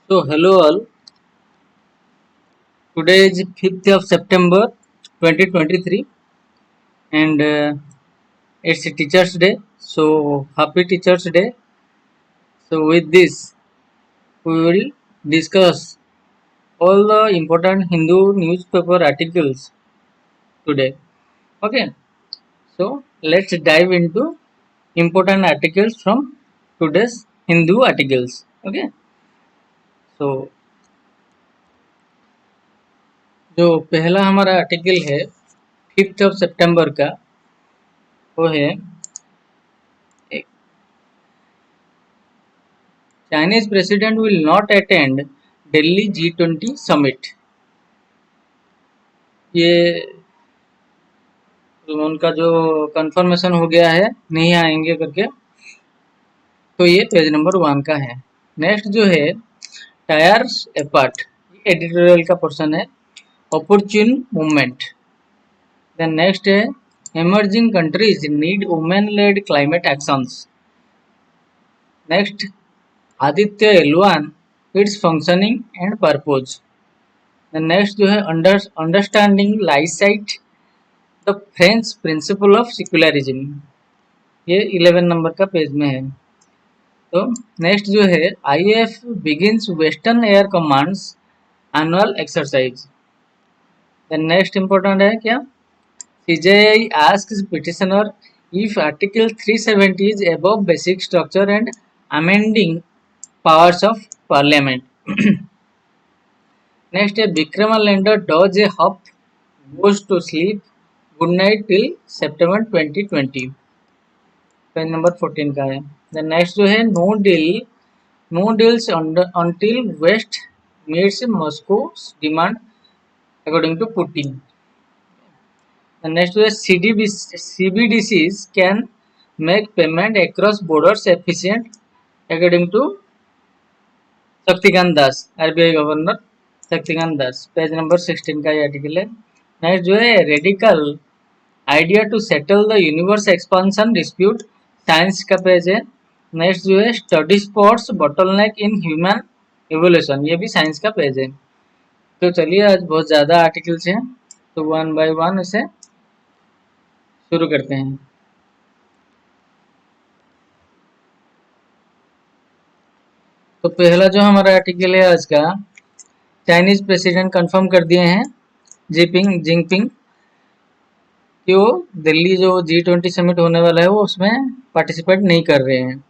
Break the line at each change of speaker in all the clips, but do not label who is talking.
So hello all. Today is 5th of September 2023 and it's a Teachers Day. So happy Teachers Day. So with this we will discuss all the important Hindu newspaper articles today. Okay. So let's dive into important articles from today's Hindu articles. Okay. So जो पहला हमारा article है 5th of सितंबर का वो है Chinese president will not attend Delhi G20 summit. ये उनका जो कंफर्मेशन हो गया है नहीं आएंगे करके, तो ये पेज नंबर 1 का है। नेक्स्ट जो है टायर्स अपार्ट, एडिटोरियल का पोर्शन है। Opportune movement. देन नेक्स्ट है emerging countries need women led climate actions. नेक्स्ट Aditya L1 its functioning and purpose. नेक्स्ट जो है understanding laicite the French principle of secularism, ये 11 नंबर का पेज में है। तो नेक्स्ट जो है IAF begins western air commands annual exercise. Then next important है क्या, CJI asks petitioner if article 370 is above basic structure and amending powers of parliament. Next है Vikramaländer does a hop, goes to sleep, good night till September 2020, page number 14 का है। Then next जो है no deals until west meets Moscow demand according to Putin. Next जो है CBDCs can make payment across borders efficient according to Shaktikanta Das, RBI governor Shaktikanta Das, page number 16 का ये article है। Next जो है radical idea to settle the universe expansion dispute, science का page है। Next जो है study spots bottleneck in human evolution, ये भी साइंस का पेज है। तो चलिए आज बहुत ज़्यादा आर्टिकल्स हैं, तो वन बाय वन इसे शुरू करते हैं। तो पहला जो हमारा आर्टिकल है आज का, चाइनीज प्रेसिडेंट कंफर्म कर दिए हैं जिनपिंग कि वो दिल्ली जो G20 समिट होने वाला है वो उसमें पार्टिसिपेट नहीं कर रहे हैं।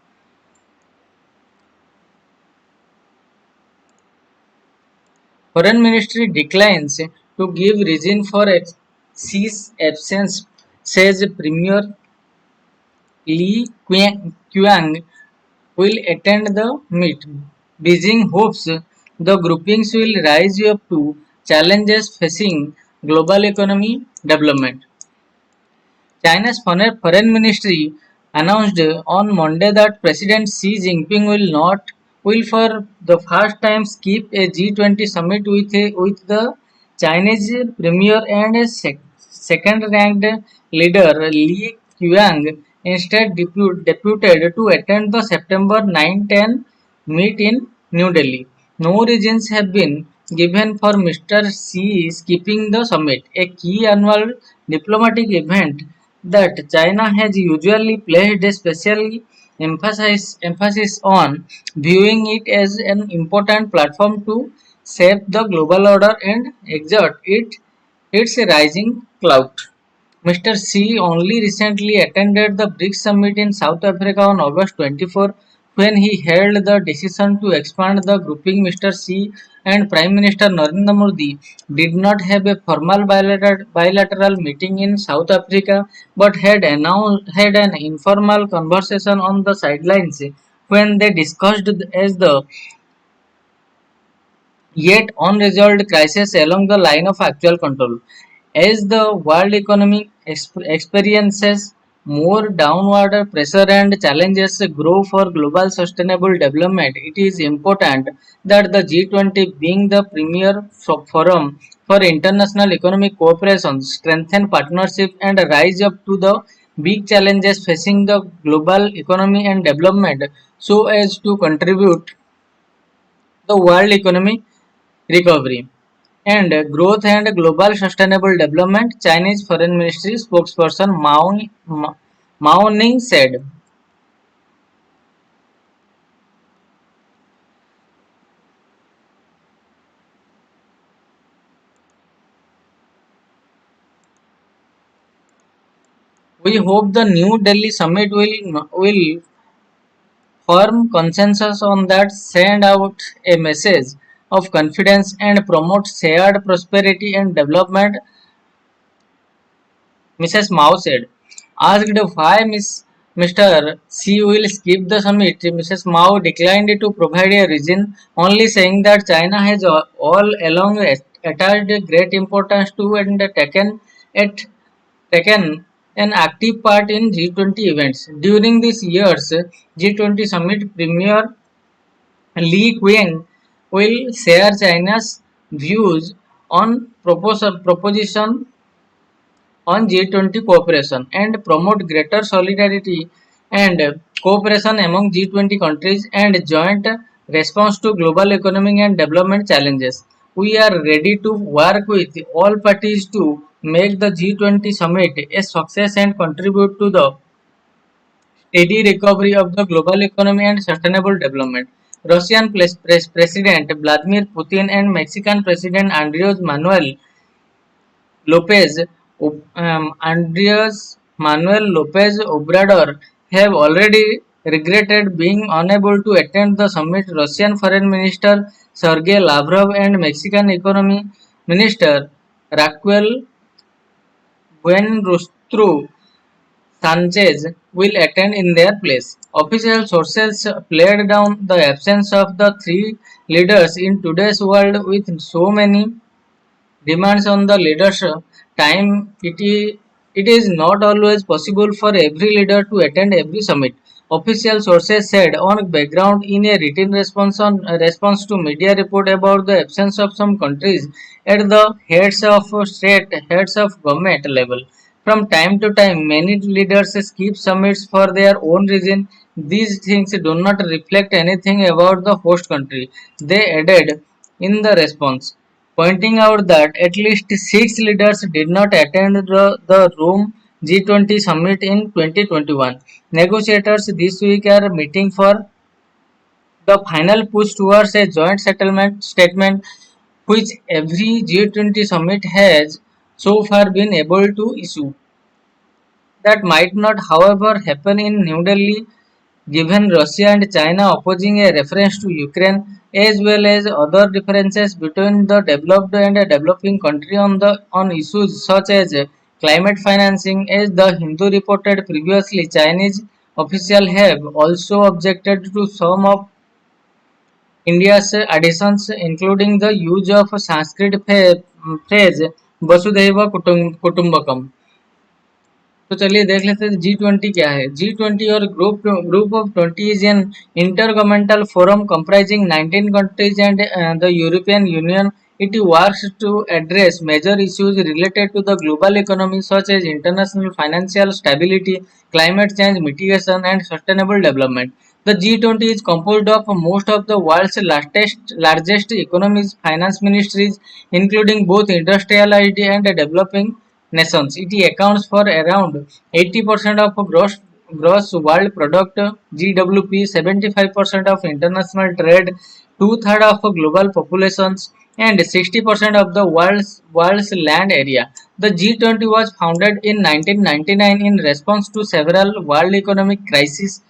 Foreign ministry declines to give reason for Xi's absence, says Premier Li Qiang will attend the meet. Beijing hopes the groupings will rise up to challenges facing global economy development. China's foreign ministry announced on Monday that President Xi Jinping will for the first time skip a G20 summit with the Chinese premier and second-ranked leader Li Qiang, instead deputed to attend the September 9-10 meet in New Delhi. No reasons have been given for Mr. Xi skipping the summit, a key annual diplomatic event that China has usually placed a special emphasis on, viewing it as an important platform to shape the global order and exert its rising clout. Mr. Xi only recently attended the BRICS summit in South Africa on August 24, when he held the decision to expand the grouping. Mr. Xi and Prime Minister Narendra Modi did not have a formal bilateral meeting in South Africa, but had an informal conversation on the sidelines when they discussed as the yet unresolved crisis along the line of actual control. As the world economy experiences more downward pressure and challenges grow for global sustainable development, it is important that the G20, being the premier forum for international economic cooperation, strengthen partnership and rise up to the big challenges facing the global economy and development so as to contribute the world economy recovery and growth and global sustainable development, Chinese Foreign Ministry spokesperson Mao Ning said. We hope the New Delhi summit will firm consensus on that, send out a message of confidence and promote shared prosperity and development, Mrs. Mao said. Asked why Mr. Xi will skip the summit, Mrs. Mao declined to provide a reason, only saying that China has all along attached great importance to and it taken an active part in G20 events. During this year's G20 summit, Premier Li Qiang will share China's views on proposition on G20 cooperation and promote greater solidarity and cooperation among G20 countries and joint response to global economic and development challenges. We are ready to work with all parties to make the G20 summit a success and contribute to the steady recovery of the global economy and sustainable development. Russian President Vladimir Putin and Mexican President Andres Manuel Lopez Andres Manuel Lopez Obrador have already regretted being unable to attend the summit. Russian Foreign Minister Sergei Lavrov and Mexican Economy Minister Raquel Buenrostro Sanchez will attend in their place. Official sources played down the absence of the three leaders in today's world with so many demands on the leaders' time. It is not always possible for every leader to attend every summit. Official sources said on background in a written response to media report about the absence of some countries at the heads of government level. From time to time, many leaders skip summits for their own reason. These things do not reflect anything about the host country. They added in the response, pointing out that at least six leaders did not attend the Rome G20 summit in 2021. Negotiators this week are meeting for the final push towards a joint settlement statement, which every G20 summit has so far been able to issue. That might not, however, happen in New Delhi, given Russia and China opposing a reference to Ukraine, as well as other differences between the developed and a developing country on issues such as climate financing. As the Hindu reported previously, Chinese officials have also objected to some of India's additions, including the use of Sanskrit phrase Vasudhaiva Kutumbakam. तो चलिए देख लेते हैं G20 क्या है। G20 और group of 20 is an intergovernmental forum comprising 19 countries and the European Union. It works to address major issues related to the global economy such as international financial stability, climate change mitigation and sustainable development. The G20 is composed of most of the world's largest economies, finance ministries, including both industrialized and developing nations. It accounts for around 80% of gross world product (GWP), 75% of international trade, two-thirds of global populations, and 60% of the world's land area. The G20 was founded in 1999 in response to several world economic crises.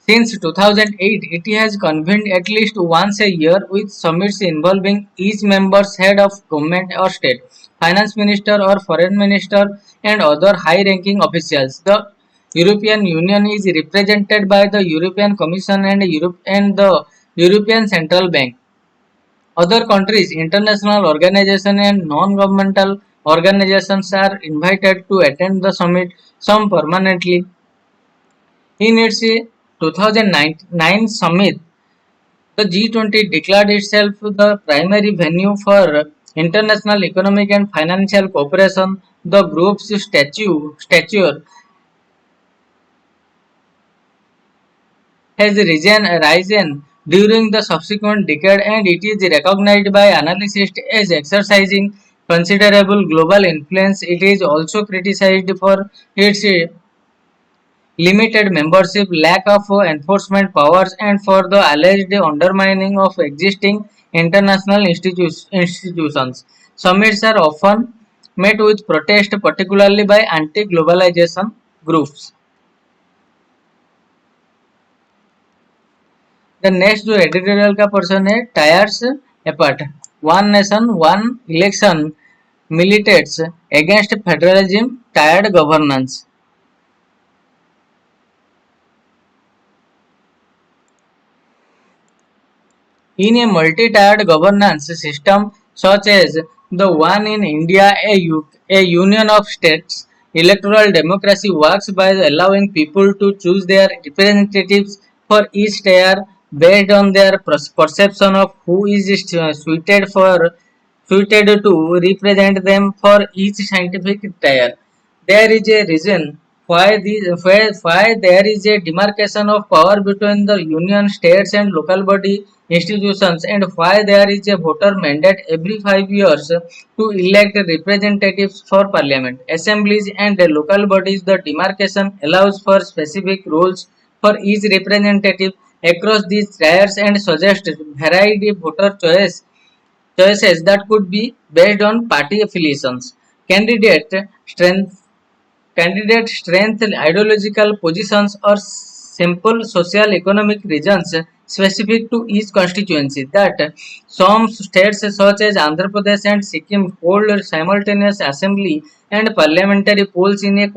Since 2008, it has convened at least once a year with summits involving each member's head of government or state, finance minister or foreign minister, and other high-ranking officials. The European Union is represented by the European Commission and the European Central Bank. Other countries, international organizations, and non-governmental organizations are invited to attend the summit, some permanently. In its 2009 summit, the G20 declared itself the primary venue for international economic and financial cooperation. The group's stature has risen during the subsequent decade, and it is recognized by analysts as exercising considerable global influence. It is also criticized for its limited membership, lack of enforcement powers, and for the alleged undermining of existing international institutions. Summits are often met with protest, particularly by anti-globalization groups. The next जो editorial का portion है tires apart. One nation, one election militates against federalism, tired governance. In a multi-tiered governance system such as the one in India, a union of states, electoral democracy works by allowing people to choose their representatives for each tier based on their perception of who is suited to represent them for each scientific tier. There is a reason why there is a demarcation of power between the union, states, and local body institutions, and why there is a voter mandate every 5 years to elect representatives for parliament, assemblies, and local bodies. The demarcation allows for specific rules for each representative across these tiers and suggests varied voter choices that could be based on party affiliations, candidate strength, ideological positions, or simple social economic reasons specific to each constituency. That some states such as Andhra Pradesh and Sikkim hold simultaneous assembly and parliamentary polls in a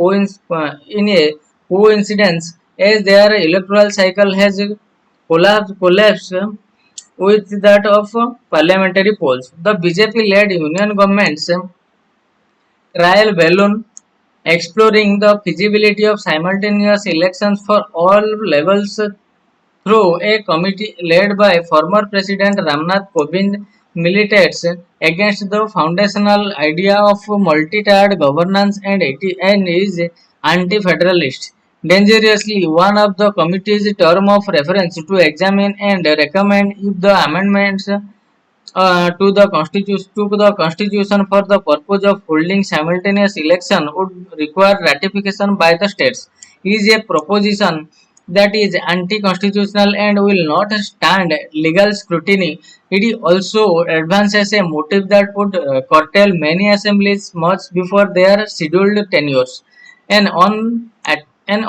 coincidence as their electoral cycle has collapsed with that of parliamentary polls. The BJP-led union governments trial balloon exploring the feasibility of simultaneous elections for all levels through a committee led by former President Ramnath Kovind militates against the foundational idea of multi-tiered governance and is anti-federalist. Dangerously, one of the committee's term of reference to examine and recommend if the amendments to the constitution for the purpose of holding simultaneous election would require ratification by the states is a proposition that is anti-constitutional and will not stand legal scrutiny. It also advances a motive that would curtail many assemblies much before their scheduled tenures. An on at an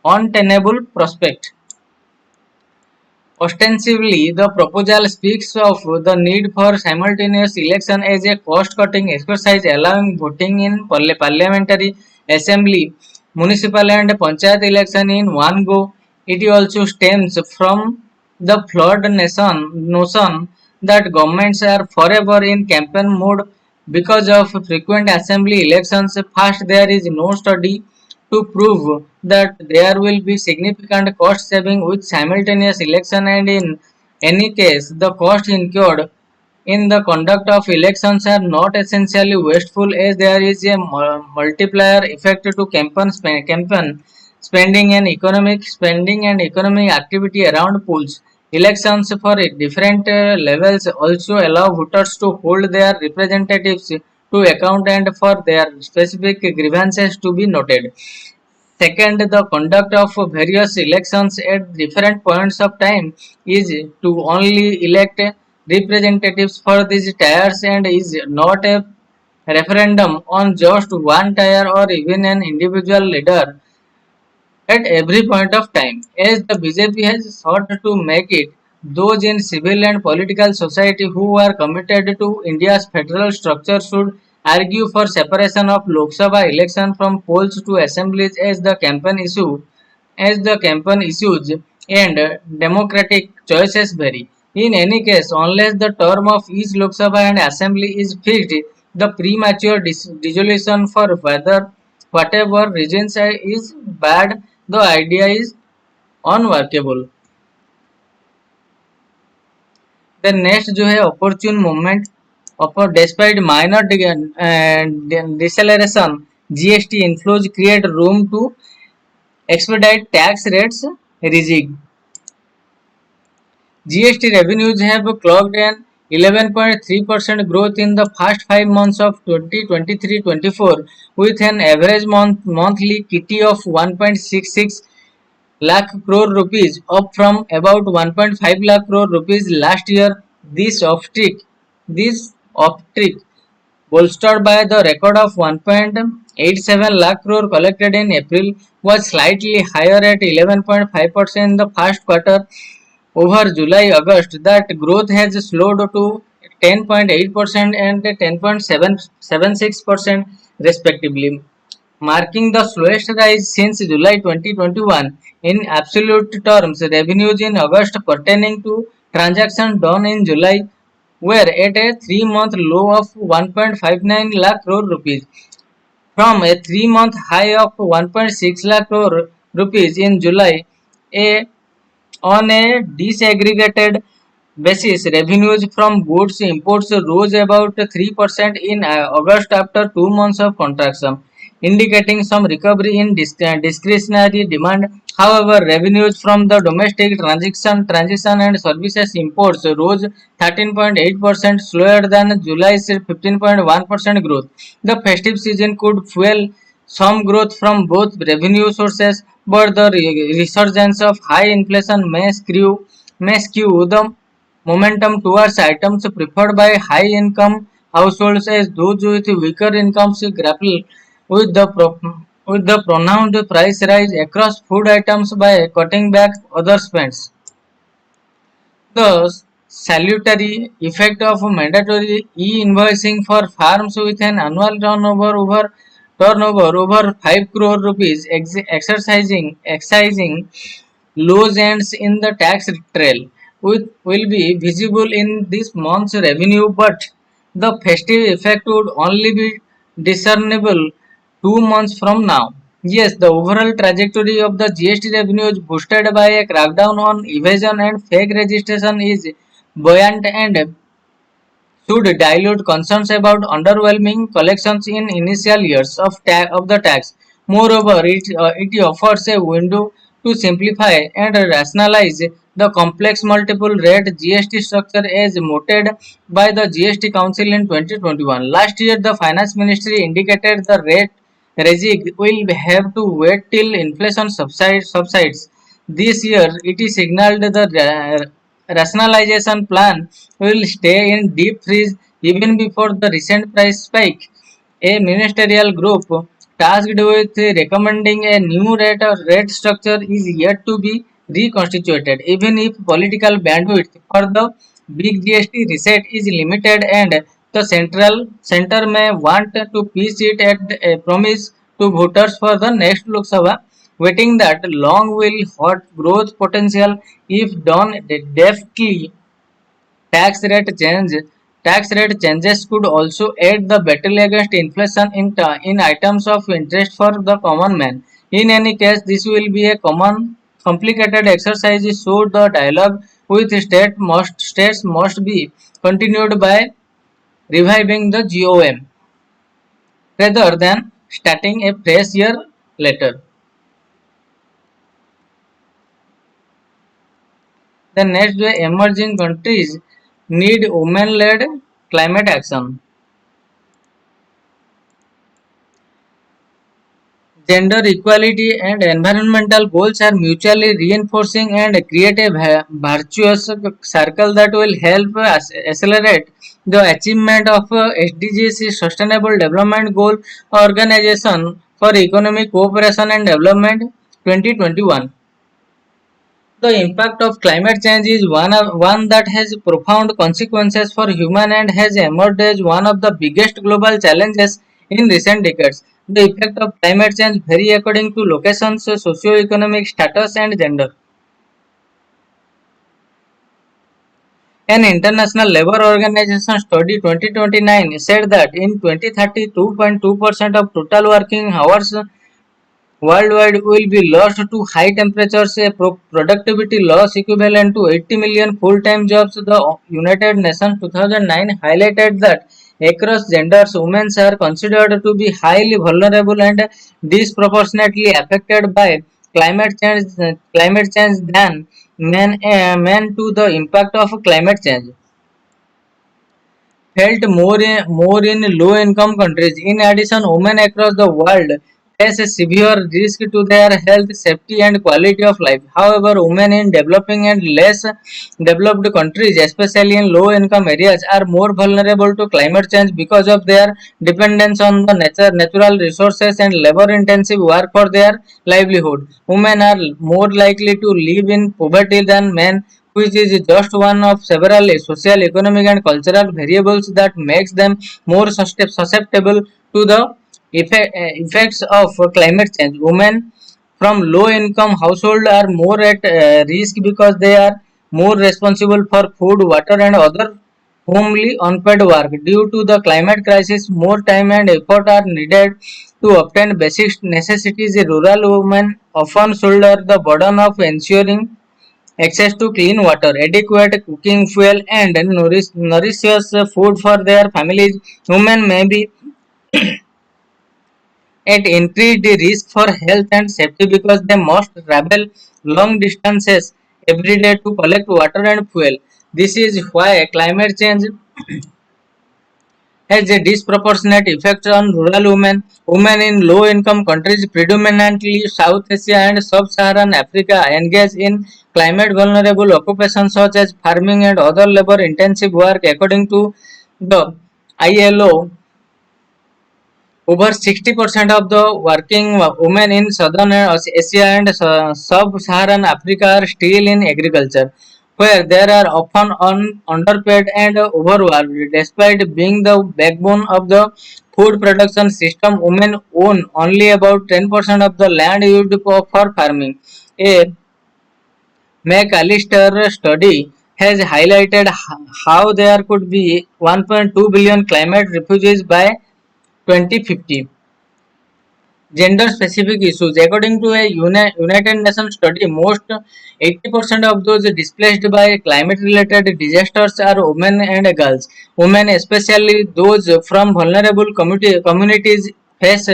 untenable prospect. Ostensibly, the proposal speaks of the need for simultaneous election as a cost-cutting exercise, allowing voting in parliamentary, assembly, municipal, and panchayat election in one go. It also stems from the flawed notion that governments are forever in campaign mode because of frequent assembly elections. First, there is no study to prove that there will be significant cost saving with simultaneous election, and in any case the cost incurred in the conduct of elections are not essentially wasteful as there is a multiplier effect to campaign spending and economic activity around polls. Elections for different levels also allow voters to hold their representatives to account and for their specific grievances to be noted. Second, the conduct of various elections at different points of time is to only elect representatives for these tiers and is not a referendum on just one tier or even an individual leader at every point of time. As the BJP has sought to make it, those in civil and political society who are committed to India's federal structure should argue for separation of Lok Sabha election from polls to assemblies as the campaign issues and democratic choices vary. In any case, unless the term of each Lok Sabha and assembly is fixed, the premature dissolution for whatever reasons is bad, the idea is unworkable. The next जो है opportune movement despite minor deceleration, GST inflows create room to expedite tax rates regime. GST revenues have clocked an 11.3% growth in the first 5 months of 2023-24, with an average monthly KT of 1.66 lakh crore rupees, up from about 1.5 lakh crore rupees last year. This uptick bolstered by the record of 1.87 lakh crore collected in April, was slightly higher at 11.5% in the first quarter over July-August. That growth has slowed to 10.8% and 10.76% respectively, marking the slowest rise since July 2021. In absolute terms, revenues in August pertaining to transactions done in July were at a 3-month low of 1.59 lakh crore rupees, from a 3-month high of 1.6 lakh crore rupees in July. On a disaggregated basis, revenues from goods imports rose about 3% in August after 2 months of contraction, indicating some recovery in discretionary demand. However, revenues from the domestic transition and services imports rose 13.8%, slower than July's 15.1% growth. The festive season could fuel some growth from both revenue sources, but the resurgence of high inflation may skew the momentum towards items preferred by high-income households, as those with weaker incomes grapple with the pronounced price rise across food items by cutting back other spends. The salutary effect of mandatory e-invoicing for firms with an annual turnover over 5 crore rupees, excising loose ends in the tax trail, will be visible in this month's revenue, but the festive effect would only be discernible 2 months from now. Yes, the overall trajectory of the GST revenues, boosted by a crackdown on evasion and fake registration, is buoyant and should dilute concerns about underwhelming collections in initial years of the tax. Moreover, it offers a window to simplify and rationalize the complex multiple rate GST structure as noted by the GST Council in 2021. Last year, the Finance Ministry indicated the rate regime will have to wait till inflation subsides. This year, it is signaled the rationalization plan will stay in deep freeze even before the recent price spike. A ministerial group tasked with recommending a new rate structure is yet to be reconstituted, even if political bandwidth for the big GST reset is limited and the center may want to pitch it at a promise to voters for the next Lok Sabha. Waiting that long will hurt growth potential if done deftly. Tax rate change Tax rate changes could also aid the battle against inflation in items of interest for the common man. In any case, this will be a complicated exercise, so the dialogue with states must be continued by reviving the GOM rather than starting a fresh year later. The next way, emerging countries need women-led climate action. Gender equality and environmental goals are mutually reinforcing and create a virtuous circle that will help accelerate the achievement of SDGs, Sustainable Development Goal Organization for Economic Cooperation and Development 2021. The impact of climate change is one that has profound consequences for human and has emerged as one of the biggest global challenges in recent decades. The effect of climate change vary according to locations, socio-economic status, and gender. An International Labour Organization study 2029 said that in 2030, 2.2% of total working hours worldwide will be lost to high temperatures, a productivity loss equivalent to 80 million full-time jobs. The United Nations 2009 highlighted that across genders, women are considered to be highly vulnerable and disproportionately affected by climate change than men to the impact of climate change felt more in low-income countries. In addition, women across the world face a severe risk to their health, safety, and quality of life. However, women in developing and less developed countries, especially in low-income areas, are more vulnerable to climate change because of their dependence on the natural resources and labor-intensive work for their livelihood. Women are more likely to live in poverty than men, which is just one of several social, economic, and cultural variables that makes them more susceptible to the effects of climate change. Women from low-income households are more at risk because they are more responsible for food, water, and other homely unpaid work. Due to the climate crisis, more time and effort are needed to obtain basic necessities. Rural women often shoulder the burden of ensuring access to clean water, adequate cooking fuel, and nutritious food for their families. Women may be at increased risk for health and safety because they must travel long distances every day to collect water and fuel. This is why climate change has a disproportionate effect on rural women. Women in low-income countries, predominantly South Asia and Sub-Saharan Africa, engage in climate-vulnerable occupations such as farming and other labor-intensive work. According to the ILO, over 60% of the working women in Southern Asia and Sub-Saharan Africa are still in agriculture, where they are often underpaid and overworked. Despite being the backbone of the food production system, women own only about 10% of the land used for farming. A McAllister study has highlighted how there could be 1.2 billion climate refugees by 2050. Gender specific issues. According to a United Nations study, most 80% of those displaced by climate related disasters are women and girls. Women, especially those from vulnerable communities, face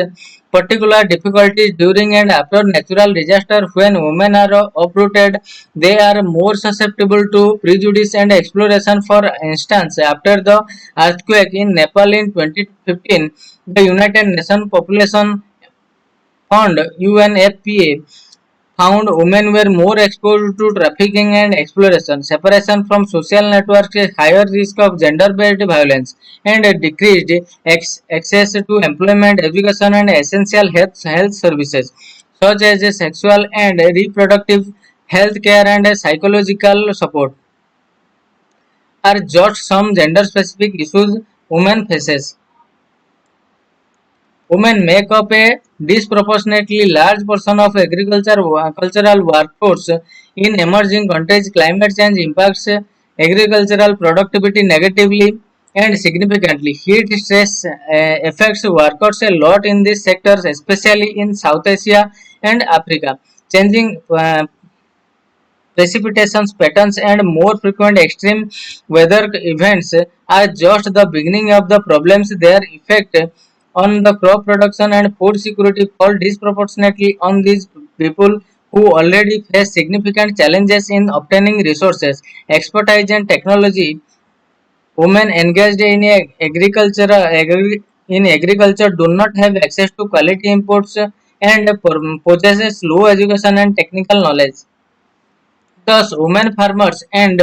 particular difficulties during and after natural disaster. When women are uprooted, they are more susceptible to prejudice and exploitation. For instance, after the earthquake in Nepal in 2015, the United Nations Population Fund (UNFPA) found women were more exposed to trafficking and exploitation, separation from social networks, a higher risk of gender-based violence, and a decreased access to employment, education, and essential health services, such as sexual and reproductive health care and psychological support, are just some gender-specific issues women faces. Women make up a disproportionately large portion of cultural workforce in emerging countries. Climate change impacts agricultural productivity negatively and significantly. Heat stress affects workers a lot in these sectors, especially in South Asia and Africa. Changing precipitation patterns and more frequent extreme weather events are just the beginning of the problems. Their effect on the crop production and food security fall disproportionately on these people who already face significant challenges in obtaining resources, expertise, and technology. Women engaged in agriculture do not have access to quality imports and possesses low education and technical knowledge. Thus, women farmers and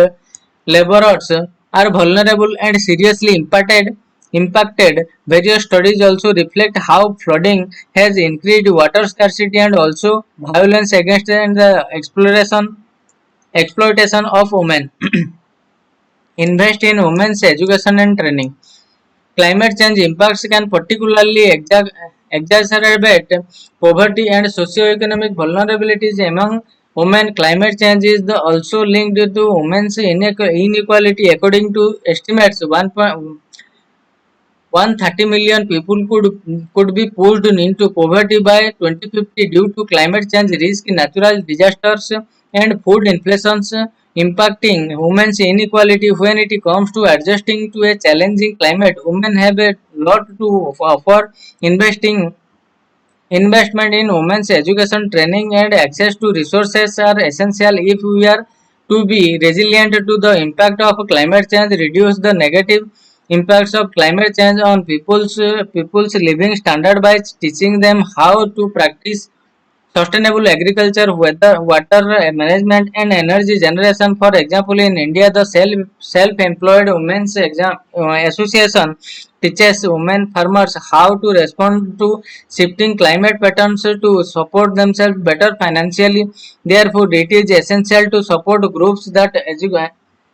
laborers are vulnerable and seriously impacted. Various studies also reflect how flooding has increased water scarcity and also violence against and the exploitation of women. Invest in women's education and training. Climate change impacts can particularly exacerbate poverty and socio-economic vulnerabilities among women. Climate change is also linked to women's inequality. According to estimates, 130 million people could be pushed into poverty by 2050 due to climate change risk, natural disasters, and food inflations impacting women's inequality. When it comes to adjusting to a challenging climate, women have a lot to offer. Investing Investment in women's education, training, and access to resources are essential if we are to be resilient to the impact of climate change, reduce the negative impacts of climate change on people's living standard by teaching them how to practice sustainable agriculture, weather, water management, and energy generation. For example, in India, the self-employed women's association teaches women farmers how to respond to shifting climate patterns to support themselves better financially. Therefore, it is essential to support groups that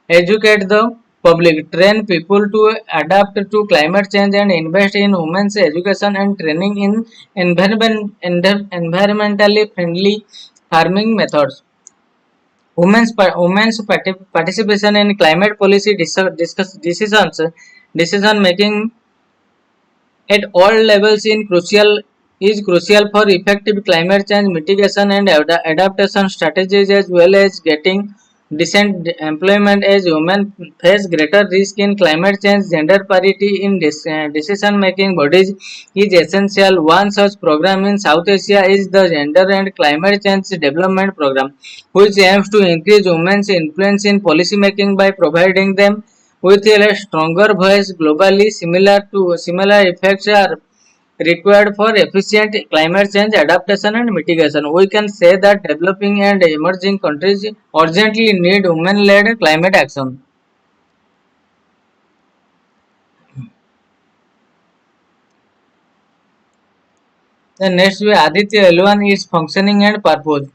educate the public, train people to adapt to climate change, and invest in women's education and training in environmentally friendly farming methods. Women's participation in climate policy decision making at all levels is crucial for effective climate change mitigation and adaptation strategies, as well as getting decent employment, as women face greater risk in climate change. Gender parity in decision making bodies is essential. One such program in South Asia is the Gender and Climate Change Development Program, which aims to increase women's influence in policy making by providing them with a stronger voice globally. Similar effects are required for efficient climate change adaptation and mitigation. We can say that developing and emerging countries urgently need women-led climate action. The next way Aditya L1 is functioning and purpose.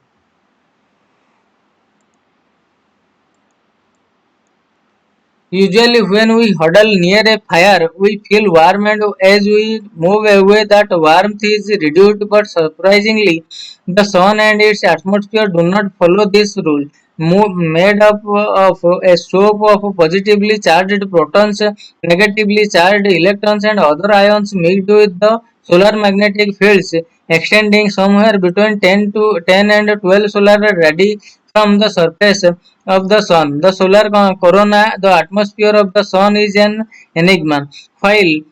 Usually, when we huddle near a fire, we feel warm, and as we move away, that warmth is reduced. But surprisingly, the sun and its atmosphere do not follow this rule. Made up of a soap of positively charged protons, negatively charged electrons, and other ions mixed with the solar magnetic fields, extending somewhere between 10 and 12 solar radii from the surface of the sun. The solar corona, the atmosphere of the sun, is an enigma. While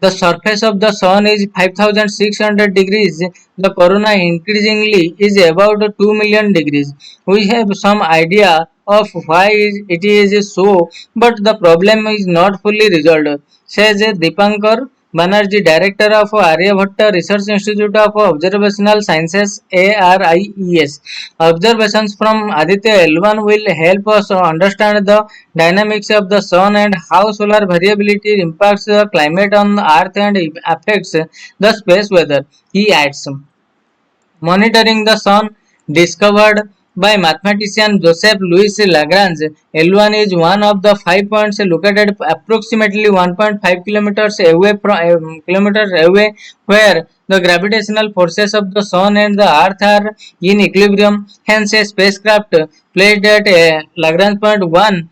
the surface of the sun is 5600 degrees, the corona increasingly is about 2 million degrees. We have some idea of why it is so, but the problem is not fully resolved, says Dipankar Banerjee, director of Aryabhatta Research Institute of Observational Sciences (ARIES). Observations from Aditya L1 will help us understand the dynamics of the sun and how solar variability impacts the climate on Earth and affects the space weather. He adds, monitoring the sun, discovered by mathematician Joseph Louis Lagrange, L1 is one of the 5 points located approximately 1.5 kilometers away, where the gravitational forces of the sun and the earth are in equilibrium. Hence, a spacecraft placed at Lagrange point 1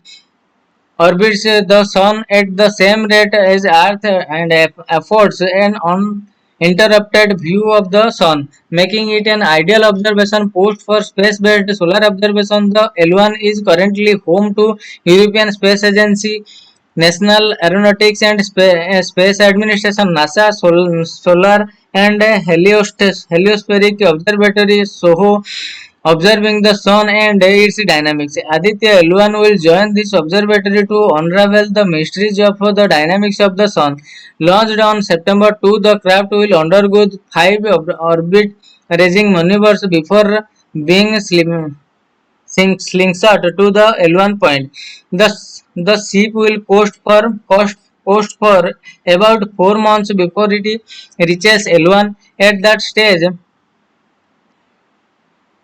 orbits the sun at the same rate as Earth and affords an uninterrupted view of the sun, making it an ideal observation post for space-based solar observation. The L1 is currently home to European Space Agency, National Aeronautics and Space Administration (NASA), Solar and Heliospheric Observatory (SOHO), observing the sun and its dynamics. Aditya L1 will join this observatory to unravel the mysteries of the dynamics of the sun. Launched on September 2, the craft will undergo 5 orbit raising maneuvers before being slingshot to the L1 point. The ship will coast for about 4 months before it reaches L1. At that stage,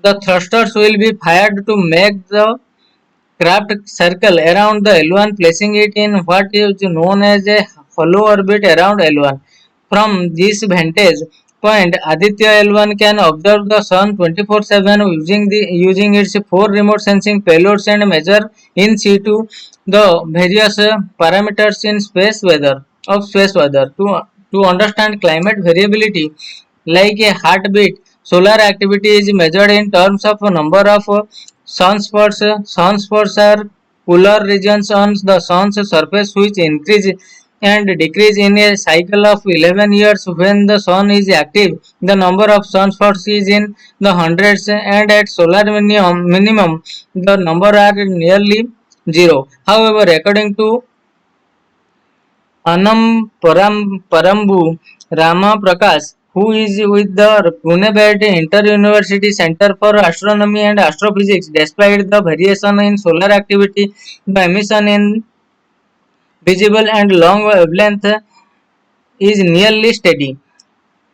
the thrusters will be fired to make the craft circle around the L1, placing it in what is known as a hollow orbit around L1. From this vantage point, Aditya L1 can observe the sun 24/7 using its four remote sensing payloads and measure in situ the various parameters in space weather. To understand climate variability, like a heartbeat, solar activity is measured in terms of number of sunspots. Sunspots are cooler regions on the sun's surface which increase and decrease in a cycle of 11 years when the sun is active. The number of sunspots is in the hundreds, and at solar minimum the number are nearly zero. However, according to Anam Parambu Rama Prakash, who is with the Pune based Inter-University Center for Astronomy and Astrophysics, despite the variation in solar activity, the emission in visible and long wavelength is nearly steady.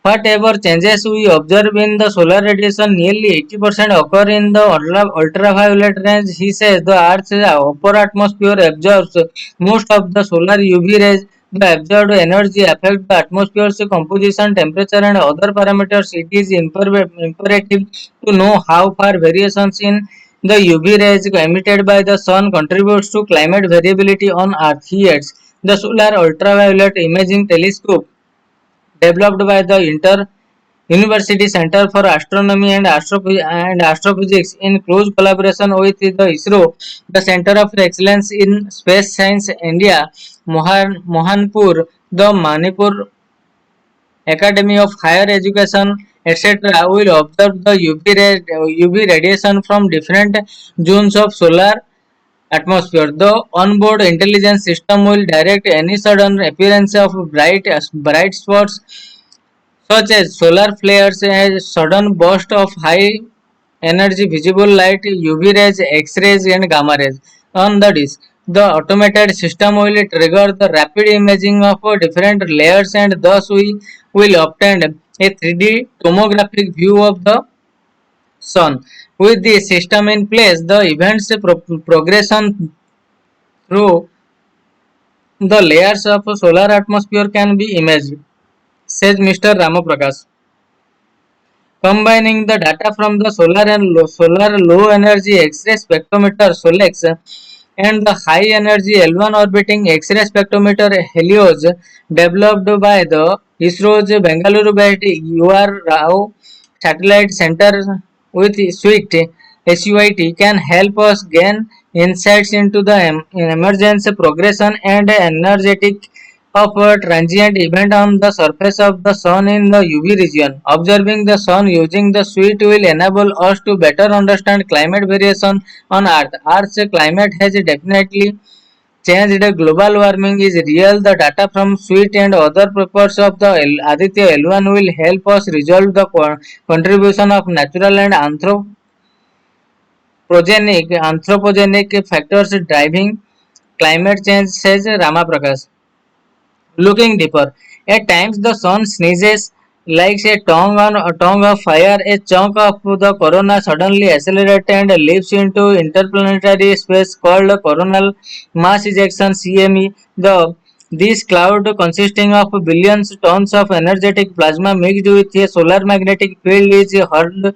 Whatever changes we observe in the solar radiation, nearly 80% occur in the ultraviolet range. He says the Earth's upper atmosphere absorbs most of the solar UV rays. The absorbed energy affects the atmosphere's composition, temperature, and other parameters. It is imperative to know how far variations in the UV rays emitted by the sun contributes to climate variability on Earth. He adds, the Solar Ultraviolet Imaging Telescope developed by the Inter-University Center for Astronomy and Astrophysics in close collaboration with the ISRO, the Center of Excellence in Space Science India, Mohanpur, the Manipur Academy of Higher Education, etc., will observe the UV radiation from different zones of solar atmosphere. The onboard intelligence system will direct any sudden appearance of bright spots such as solar flares, a sudden burst of high energy visible light, UV rays, X rays, and gamma rays on the disk. The automated system will trigger the rapid imaging of different layers, and thus we will obtain a 3D tomographic view of the sun. With the system in place, the events progression through the layers of solar atmosphere can be imaged, says Mr. Ramaprakash. Combining the data from the solar low energy X-ray spectrometer SOLEX and the high energy L1 orbiting X-ray spectrometer HELIOS developed by the ISRO's Bengaluru based UR Rao Satellite Center with SUIT can help us gain insights into the emergence, progression, and energetic of a transient event on the surface of the sun in the UV region. Observing the sun using the suite will enable us to better understand climate variation on Earth. Earth's climate has definitely changed. Global warming is real. The data from suite and other papers of the Aditya L1 will help us resolve the contribution of natural and anthropogenic factors driving climate change, says Ramaprakash. Looking deeper, at times the sun sneezes like a tongue of fire. A chunk of the corona suddenly accelerates and leaps into interplanetary space called coronal mass ejection (CME). This cloud, consisting of billions tons of energetic plasma mixed with a solar magnetic field, is hurled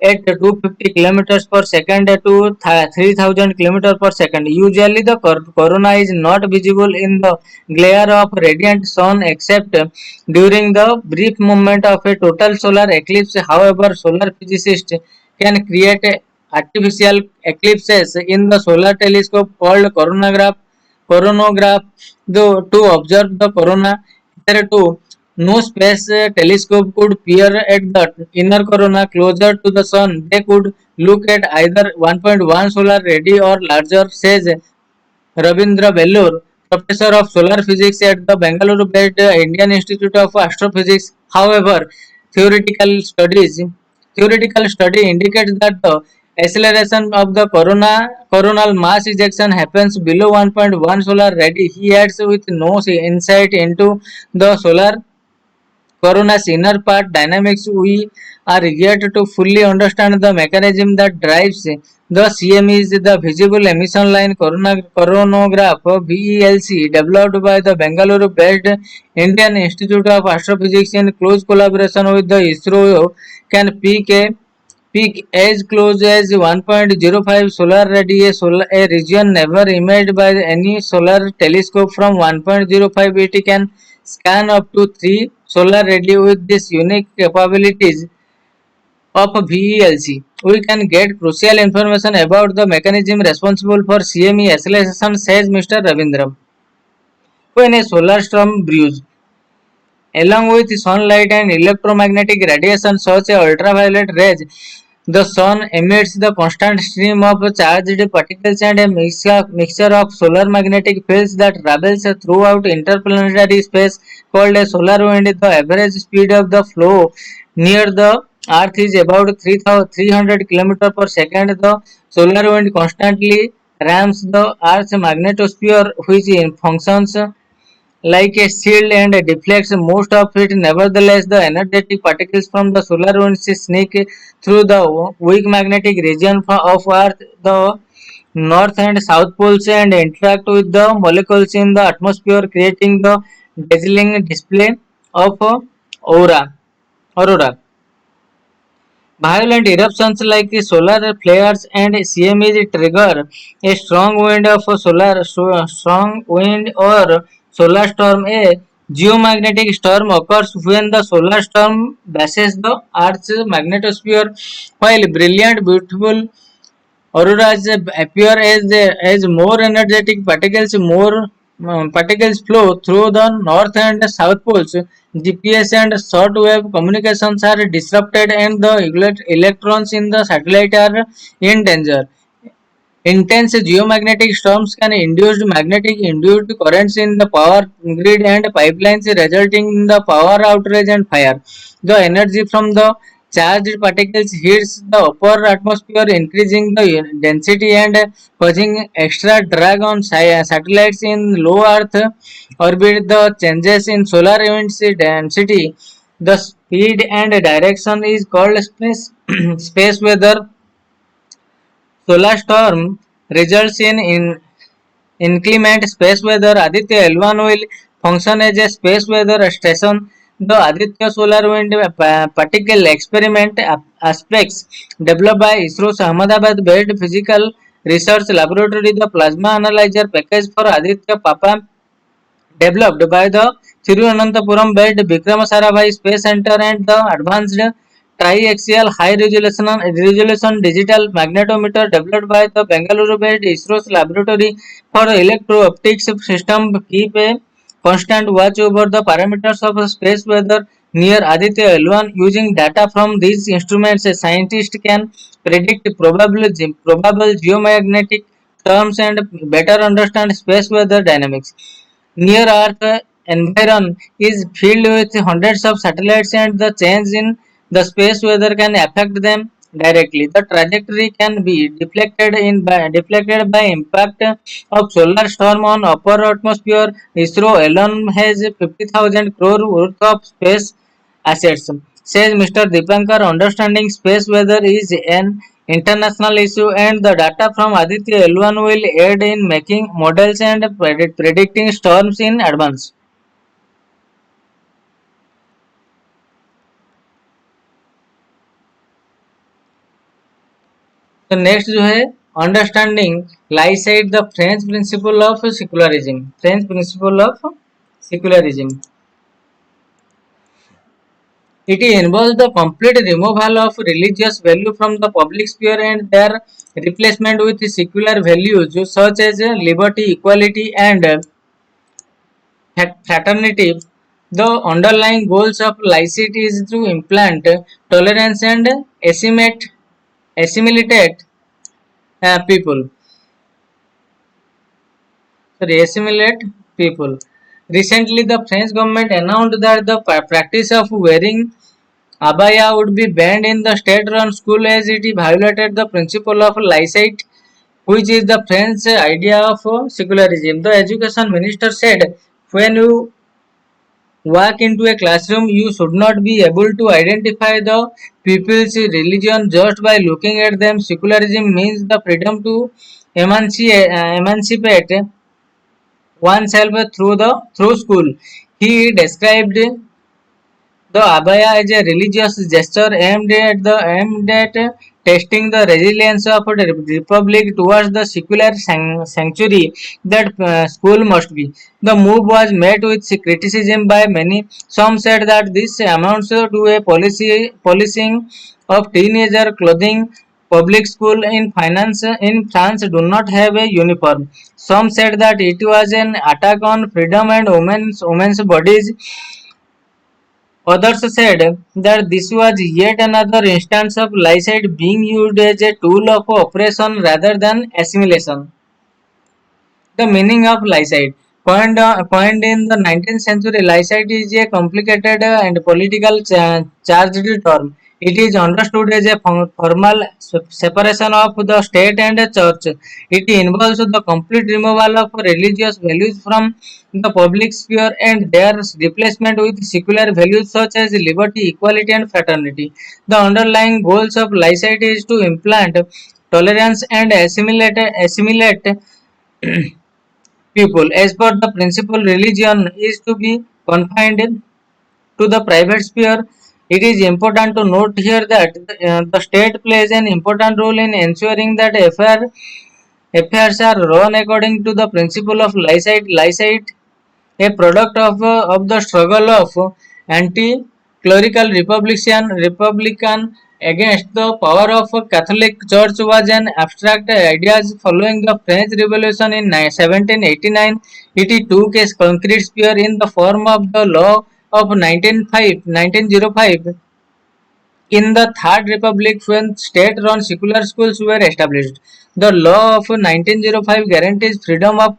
at 250 kilometers per second to 3000 kilometers per second. Usually, the corona is not visible in the glare of radiant sun except during the brief moment of a total solar eclipse. However, solar physicists can create artificial eclipses in the solar telescope called coronagraph to observe the corona. Hitherto, no space telescope could peer at the inner corona closer to the sun. They could look at either 1.1 solar radii or larger, says Ravindra Bellur, professor of solar physics at the Bangalore-based Indian Institute of Astrophysics. However, theoretical studies theoretical study indicates that the acceleration of the coronal mass ejection happens below 1.1 solar radii. He adds, with no insight into the solar corona's inner part dynamics, we are yet to fully understand the mechanism that drives the CM is the visible emission line coronagraph VELC developed by the Bangalore based Indian Institute of Astrophysics in close collaboration with the ISRO can peak as close as 1.05 solar radii, a region never imaged by any solar telescope. From 1.05 it can scan up to 3 solar radii. With these unique capabilities of VELC, we can get crucial information about the mechanism responsible for CME acceleration, says Mr. Ravindra. when a solar storm brews. Along with sunlight and electromagnetic radiation such as ultraviolet rays, the sun emits the constant stream of charged particles and a mixture of solar magnetic fields that travels throughout interplanetary space called a solar wind. The average speed of the flow near the Earth is about 300 km per second. The solar wind constantly rams the Earth's magnetosphere, which functions like a shield and deflects most of it. Nevertheless, the energetic particles from the solar winds sneak through the weak magnetic region of Earth, the north and south poles, and interact with the molecules in the atmosphere, creating the dazzling display of aurora. Violent eruptions like solar flares and CMEs trigger a strong wind or solar storm. A geomagnetic storm occurs when the solar storm passes the Earth's magnetosphere, while brilliant, beautiful auroras appear as more energetic particles flow through the north and south poles. GPS and shortwave communications are disrupted, and the electrons in the satellite are in danger. Intense geomagnetic storms can induce magnetic induced currents in the power grid and pipelines, resulting in the power outage and fire. The energy from the charged particles hits the upper atmosphere, increasing the density and causing extra drag on satellites in low Earth orbit. The changes in solar events density, the speed and direction is called space weather. Solar storm results in inclement space weather. Aditya L1 will function as a space weather station. The Aditya Solar Wind Particle Experiment aspects developed by ISRO's Ahmedabad-based Physical Research Laboratory. The plasma analyzer package for Aditya Papa developed by the Thiruvananthapuram-based Vikram Sarabhai Space Center and the advanced triaxial high resolution digital magnetometer developed by the Bengaluru-based ISRO's laboratory for electro-optics system keep a constant watch over the parameters of space weather near Aditya L1. Using data from these instruments, a scientist can predict probable geomagnetic terms and better understand space weather dynamics. Near Earth environ is filled with hundreds of satellites, and the change in the space weather can affect them directly. The trajectory can be deflected by impact of solar storm on upper atmosphere. ISRO alone has 50,000 crore worth of space assets, says Mr. Dipankar. Understanding space weather is an international issue, and the data from Aditya L1 will aid in making models and predicting storms in advance. तो next जो है understanding laicite the French principle of secularism. French principle of secularism. It involves the complete removal of religious value from the public sphere and their replacement with secular values such as liberty, equality, and fraternity. The underlying goals of laicity is to implant tolerance and assimilate people. Assimilate people. Recently, the French government announced that the practice of wearing abaya would be banned in the state-run school as it violated the principle of laicite, which is the French idea of secularism. The education minister said, when you walk into a classroom, you should not be able to identify the pupil's religion just by looking at them. Secularism means the freedom to emancipate oneself through school. He described the abaya is a religious gesture aimed at testing the resilience of the republic towards the secular sanctuary that school must be. The move was met with criticism by many. Some said that this amounts to a policing of teenager clothing, Public school in finance in France do not have a uniform. Some said that it was an attack on freedom and women's bodies. Others said that this was yet another instance of Lycite being used as a tool of oppression rather than assimilation. The meaning of Lycite. Coined in the 19th century, Lycite is a complicated and political charged term. It is understood as a formal separation of the state and the church. It involves the complete removal of religious values from the public sphere and their replacement with secular values such as liberty, equality, and fraternity. The underlying goals of Lycite is to implant tolerance and assimilate people. As per the principle, religion is to be confined to the private sphere. It is important to note here that the state plays an important role in ensuring that affairs are run according to the principle of licite, a product of the struggle of anti-clerical republican against the power of Catholic Church was an abstract idea following the French Revolution in 1789. It took a concrete sphere in the form of the law of 1905. In the Third Republic, when state-run secular schools were established, the law of 1905 guarantees freedom of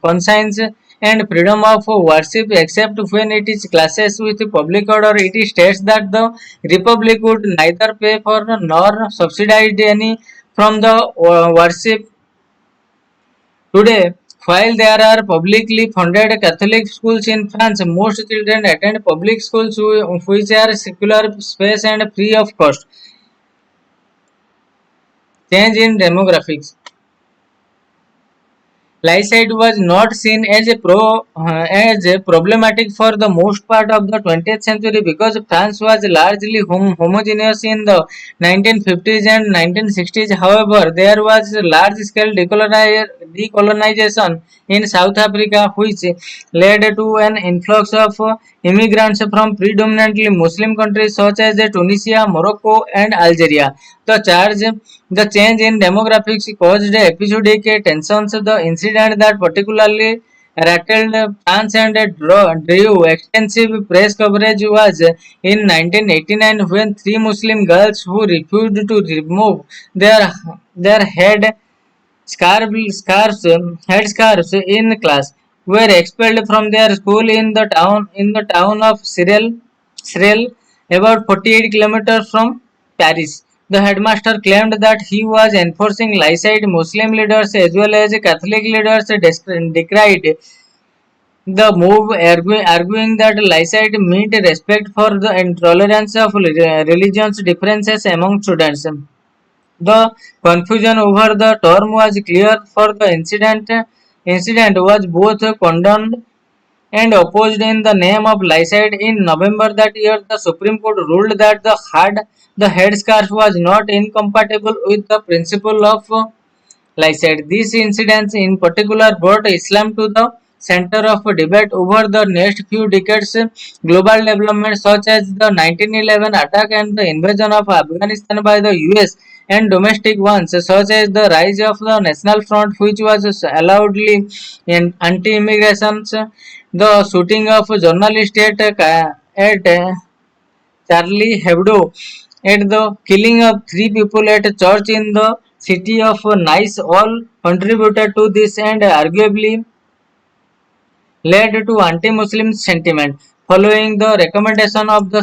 conscience and freedom of worship except when it is clashes with public order. It states that the Republic would neither pay for nor subsidize any from the worship. Today, while there are publicly funded Catholic schools in France, most children attend public schools which are secular, space and free of cost. Change in demographics. Lysite was not seen as as a problematic for the most part of the 20th century because France was largely homogeneous in the 1950s and 1960s. However, there was large-scale decolonization in South Africa, which led to an influx of immigrants from predominantly Muslim countries such as Tunisia, Morocco, and Algeria. The change in demographics caused episodic tensions. The incident that particularly rattled France and drew extensive press coverage was in 1989 when three Muslim girls who refused to remove their headscarves in class were expelled from their school in the town of Cyril, about 48 kilometers from Paris. The headmaster claimed that he was enforcing Lycite. Muslim leaders as well as Catholic leaders decried the move, arguing that Lycite meant respect for the intolerance of religious differences among students. The confusion over the term was clear, for the incident was both condoned and opposed in the name of Lycite. In November that year, the Supreme Court ruled that the headscarf was not incompatible with the principle of Lycite. These incidents in particular brought Islam to the center of debate over the next few decades. Global developments such as the 1911 attack and the invasion of Afghanistan by the US and domestic ones such as the rise of the National Front, which was loudly anti-immigration, the shooting of journalist at Charlie Hebdo, and the killing of three people at a church in the city of Nice all contributed to this and arguably led to anti-Muslim sentiment. Following the recommendation of the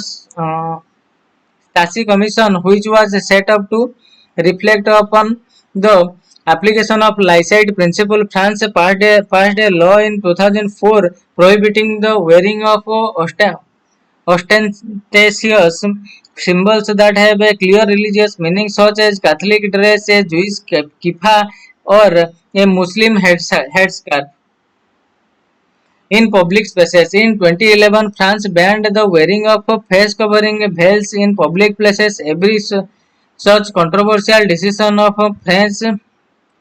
Stasi Commission, which was set up to reflect upon the application of Lycite principle, France passed a law in 2004 prohibiting the wearing of ostentatious symbols that have a clear religious meaning, such as Catholic dress, a Jewish kippah, or a Muslim headscarf in public spaces. In 2011, France banned the wearing of face covering veils in public places. Every such controversial decision of French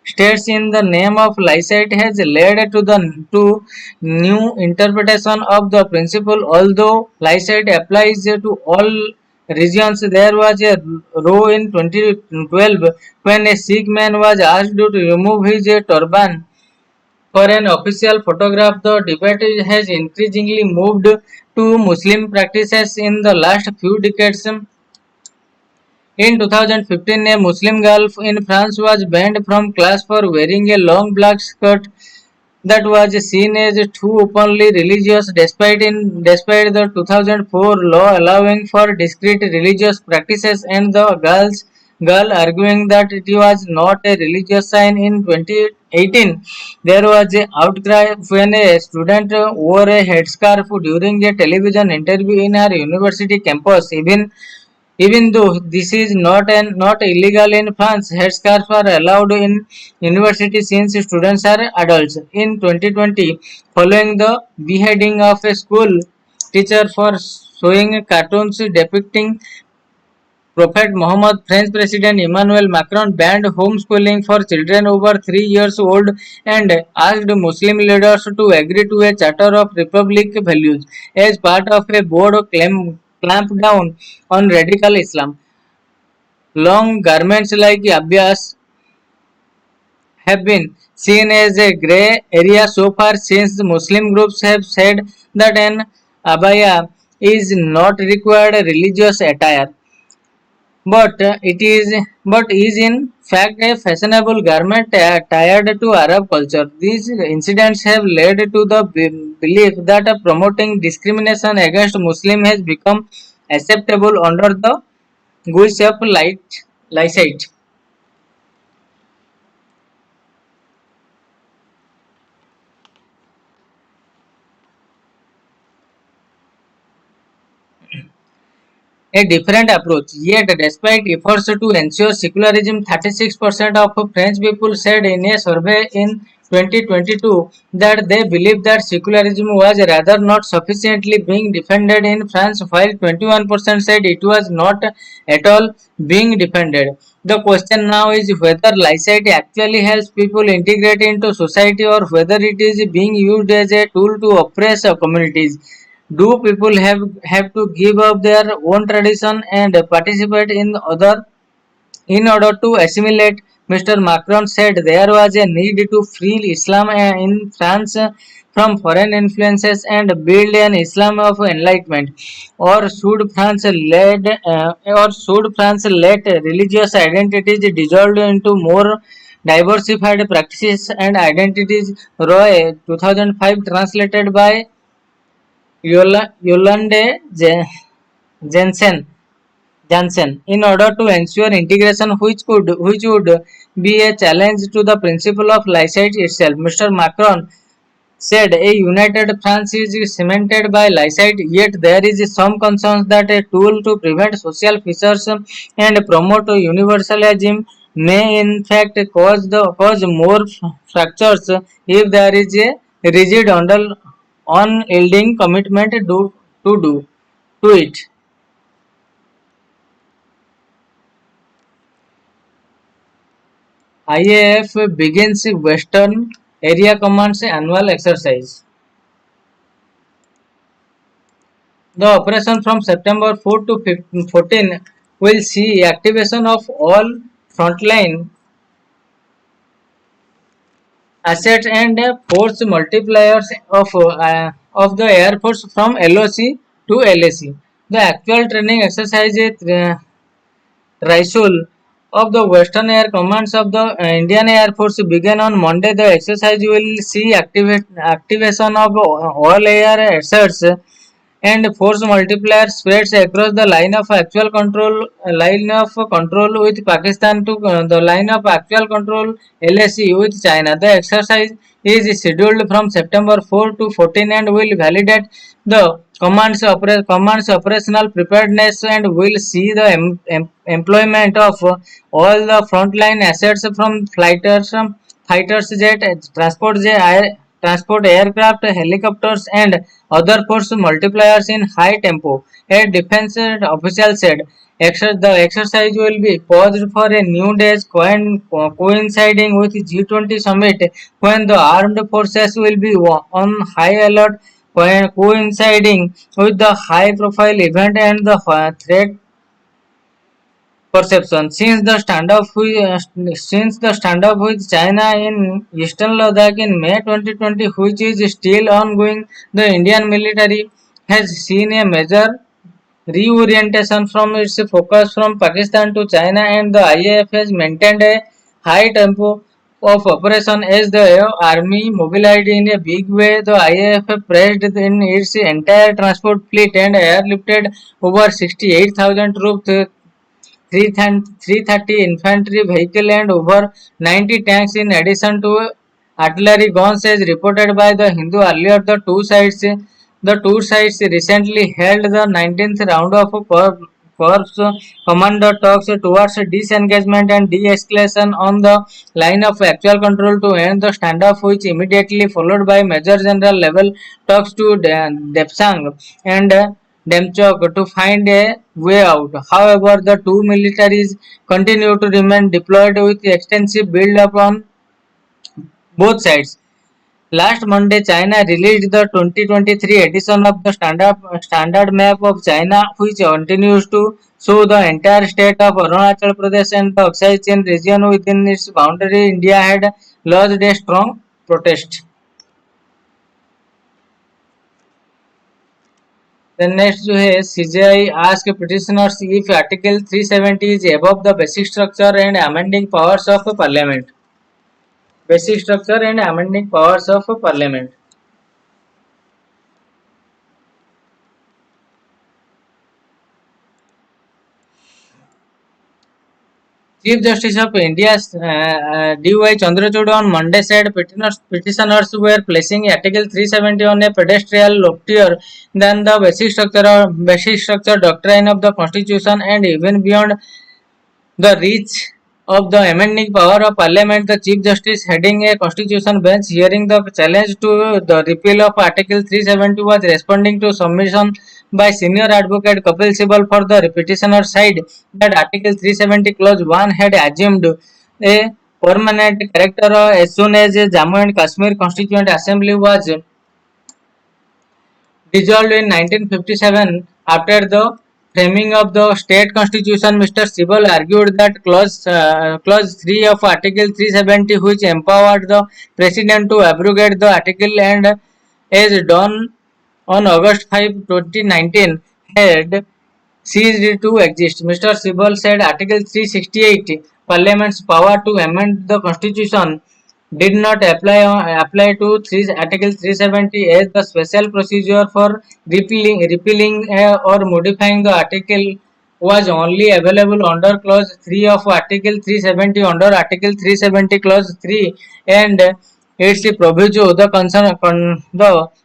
states in the name of Lycite has led to new interpretation of the principle. Although Lycite applies to regions. There was a row in 2012 when a Sikh man was asked to remove his turban for an official photograph. The debate has increasingly moved to Muslim practices in the last few decades. In 2015, a Muslim girl in France was banned from class for wearing a long black skirt that was seen as too openly religious despite the 2004 law allowing for discrete religious practices and the girl arguing that it was not a religious sign. In 2018, there was an outcry when a student wore a headscarf during a television interview in her university campus. Even though this is not illegal in France, headscarves are allowed in university since students are adults. In 2020, following the beheading of a school teacher for showing cartoons depicting Prophet Muhammad, French President Emmanuel Macron banned homeschooling for children over 3 years old and asked Muslim leaders to agree to a charter of republic values as part of a board clampdown on radical Islam. Long garments like abiyas have been seen as a grey area so far, since Muslim groups have said that an abaya is not required religious attire, but is in fact a fashionable garment tied to Arab culture. These incidents have led to the belief that promoting discrimination against Muslims has become acceptable under the guise of light. A different approach. Yet, despite efforts to ensure secularism, 36% of French people said in a survey in 2022 that they believed that secularism was rather not sufficiently being defended in France, while 21% said it was not at all being defended. The question now is whether laicity actually helps people integrate into society or whether it is being used as a tool to oppress communities. Do people have to give up their own tradition and participate in order to assimilate? Mr. Macron said there was a need to free Islam in France from foreign influences and build an Islam of enlightenment. Or should France let religious identities dissolve into more diversified practices and identities? Roy 2005, translated by Yolande Jensen Janssen, in order to ensure integration which would be a challenge to the principle of laicity itself. Mr. Macron said a united France is cemented by laicity, yet there is some concern that a tool to prevent social fissures and promote universalism may in fact cause more fractures if there is a rigid unyielding commitment to it. IAF begins Western Area Command's annual exercise. The operation from September 4 to 14 will see activation of all frontline assets and force multipliers of the Air Force from LOC to LAC. The actual training exercise is Raisul of the Western Air Commands of the Indian Air Force began on Monday. The exercise will see activation of all air assets and force multiplier spreads across the line of control with Pakistan to the line of actual control LAC with China. The exercise is scheduled from September 4 to 14 and will validate the command's operational preparedness and will see the employment of all the frontline assets from fighters jet, transport aircraft, helicopters, and other force multipliers in high tempo. A defense official said the exercise will be paused for a new days coinciding with G20 summit when the armed forces will be on high alert coinciding with the high profile event and the threat perception. Since the standoff with China in Eastern Ladakh in May 2020, which is still ongoing, the Indian military has seen a major reorientation from its focus from Pakistan to China, and the IAF has maintained a high tempo of operation as the army mobilized in a big way. The IAF pressed in its entire transport fleet and airlifted over 68,000 troops, 330 infantry vehicles and over 90 tanks in addition to artillery guns as reported by the Hindu earlier. The two sides recently held the 19th round of Corps commander talks towards disengagement and de-escalation on the line of actual control to end the standoff, which immediately followed by Major General level talks to Depsang and Demchok to find a way out. However, the two militaries continue to remain deployed with extensive build-up on both sides. Last Monday, China released the 2023 edition of the standard map of China, which continues to show the entire state of Arunachal Pradesh and the Aksai Chin region within its boundary. India had lodged a strong protest. Then next जो है CJI asked petitioners if Article 370 is above the basic structure and amending powers of Parliament. Basic structure and amending powers of Parliament. Chief Justice of India D.Y. Chandrachud on Monday said petitioners were placing Article 370 on a pedestal loftier than the basic structure doctrine of the Constitution and even beyond the reach of the amending power of Parliament. The Chief Justice heading a Constitution bench hearing the challenge to the repeal of Article 370 was responding to submission by senior advocate Kapil Sibal for the petitioner side that Article 370 Clause 1 had assumed a permanent character as soon as Jammu and Kashmir Constituent Assembly was dissolved in 1957 after the framing of the state constitution. Mr. Sibal argued that clause 3 of Article 370, which empowered the president to abrogate the article and as done on August 5, 2019, had ceased to exist. Mr. Sibal said Article 368, Parliament's power to amend the constitution, did not apply to Article 370 as the special procedure for repealing or modifying the article was only available under Clause 3 of Article 370. Under Article 370 Clause 3 and its proviso, the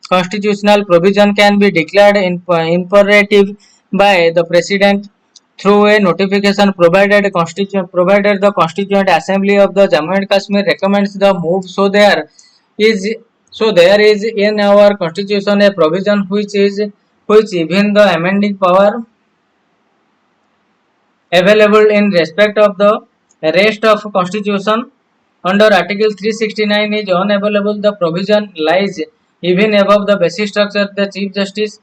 constitutional provision can be declared imperative by the President through a notification provided the Constituent Assembly of the Jammu and Kashmir recommends the move. So there is in our Constitution a provision which even the amending power available in respect of the rest of Constitution under Article 369 is unavailable. The provision lies even above the basic structure. The Chief Justice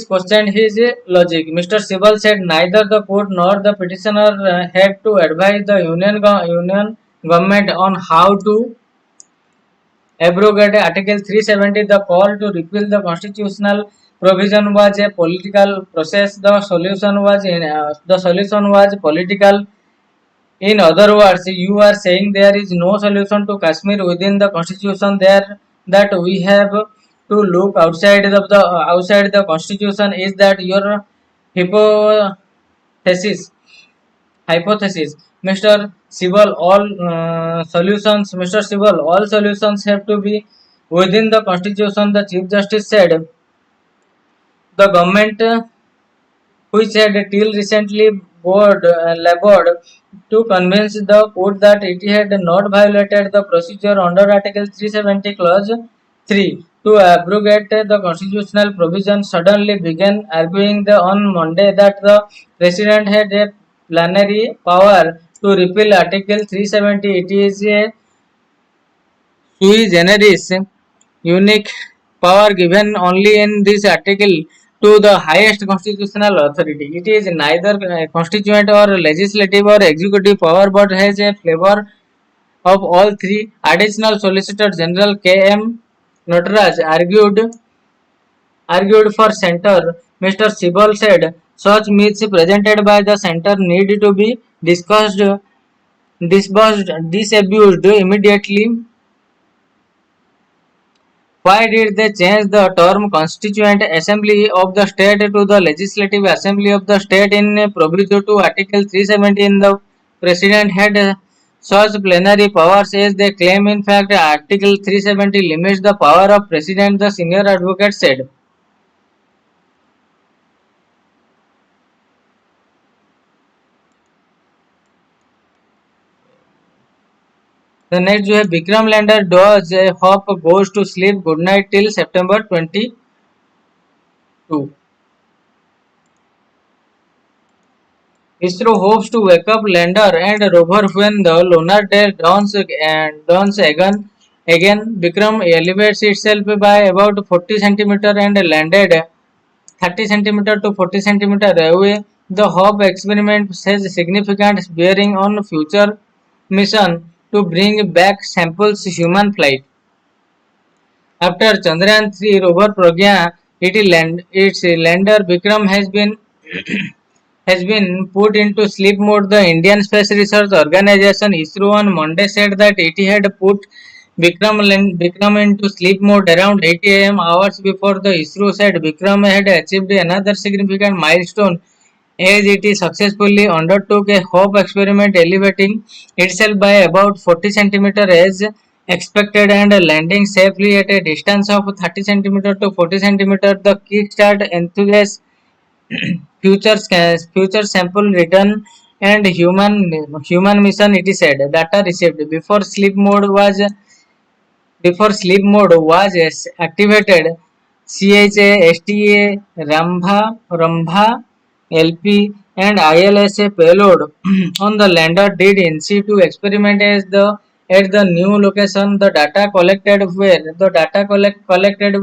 questioned his logic. Mr. Sibal said neither the court nor the petitioner had to advise the union government on how to abrogate Article 370. The call to repeal the constitutional provision was a political process. The solution was political. In other words, you are saying there is no solution to Kashmir within the constitution there, that we have to look outside the constitution. Is that your hypothesis? Hypothesis, Mr. Sibal, all solutions have to be within the constitution. The Chief Justice said the government, which had till recently labored to convince the court that it had not violated the procedure under Article 370 Clause 3 to abrogate the constitutional provision, suddenly began arguing on Monday that the President had a plenary power to repeal Article 370. It is a sui generis, unique power given only in this article to the highest constitutional authority. It is neither constituent or legislative or executive power but has a flavor of all three. Additional Solicitor General K.M. Nataraj argued for center. Mr. Sibal said such myths presented by the center need to be discussed, disabused immediately. Why did they change the term Constituent Assembly of the State to the Legislative Assembly of the State in proviso to Article 370? The President had such plenary powers as they claim. In fact, Article 370 limits the power of President, the senior advocate said. The next you have Vikram lander does a hop goes to sleep goodnight till September 22. ISRO hopes to wake up lander and rover when the lunar day dawns again. Vikram elevates itself by about 40 centimeter and landed 30 centimeter to 40 centimeter away. The Hope experiment has significant bearing on future mission to bring back samples human flight. After Chandrayaan 3 rover Pragya, its lander Vikram has been put into sleep mode. The Indian Space Research Organization ISRO on Monday said that it had put Vikram into sleep mode around 8 am hours before. The ISRO said Vikram had achieved another significant milestone as it successfully undertook a Hope experiment, elevating itself by about 40 centimeters as expected and landing safely at a distance of 30 centimeters to 40 centimeters. The kickstart enthusiast future sample return and human mission, it is said. Data received before sleep mode was activated. CHA, STA, Rambha, LP, and ILSA payload on the lander did in situ experiment at the new location. The data collected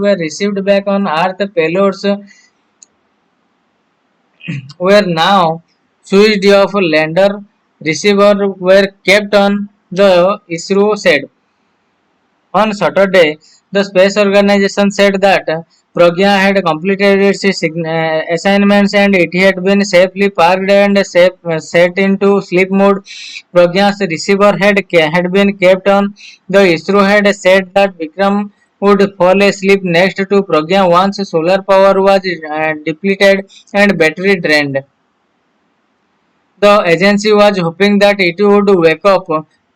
were received back on Earth. Payloads were now switched off. Lander receiver were kept on, the ISRO said. On Saturday, the Space Organization said that Pragya had completed its assignments and it had been safely parked and set into sleep mode. Pragya's receiver had been kept on. The ISRO had said that Vikram would fall asleep next to Pragya once solar power was depleted and battery drained. The agency was hoping that it would wake up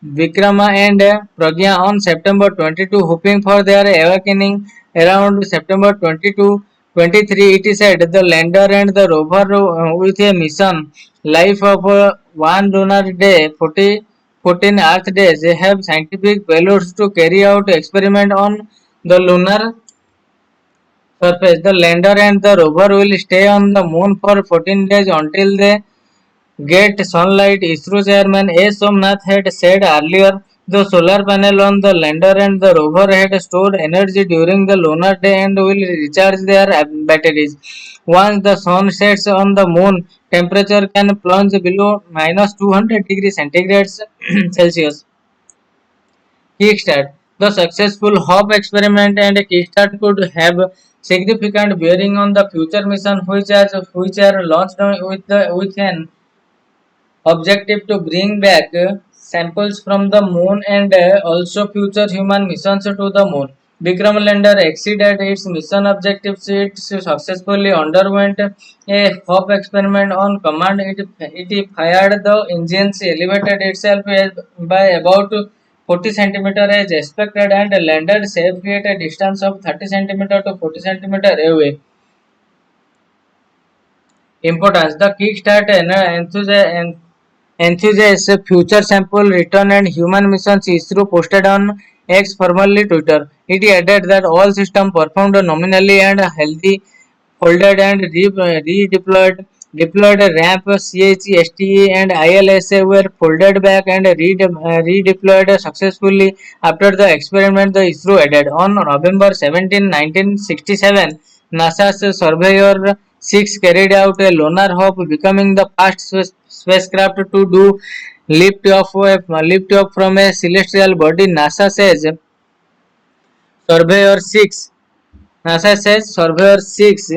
Vikrama and Pragya on September 22, hoping for their awakening around September 22, 23. It is said the lander and the rover with a mission life of one lunar day, 14 Earth days. They have scientific payloads to carry out experiment on the lunar surface. The lander and the rover will stay on the moon for 14 days until they get sunlight. ISRO chairman A. Somnath had said earlier the solar panel on the lander and the rover had stored energy during the lunar day and will recharge their batteries. Once the sun sets on the moon, temperature can plunge below minus 200 degrees centigrade Celsius. Kickstart. The successful Hope experiment and Kickstart could have significant bearing on the future mission which are launched with an objective to bring back samples from the moon and also future human missions to the moon. Vikram lander exceeded its mission objectives. It successfully underwent a Hope experiment on command. It fired the engines, elevated itself by about 40 centimeters as expected and landed safely at a distance of 30 centimeters to 40 centimeters away. Importance. The Kickstart enthusiasts future sample return and human missions ISRO posted on X, formerly Twitter. It added that all systems performed nominally and healthy, folded and redeployed. Deployed ramp, CH, STA and ILSA were folded back and redeployed successfully after the experiment, the ISRO added. On November 17, 1967, NASA's Surveyor 6 carried out a lunar hope, becoming the first spacecraft to do lift off from a celestial body. Surveyor 6 NASA says Surveyor 6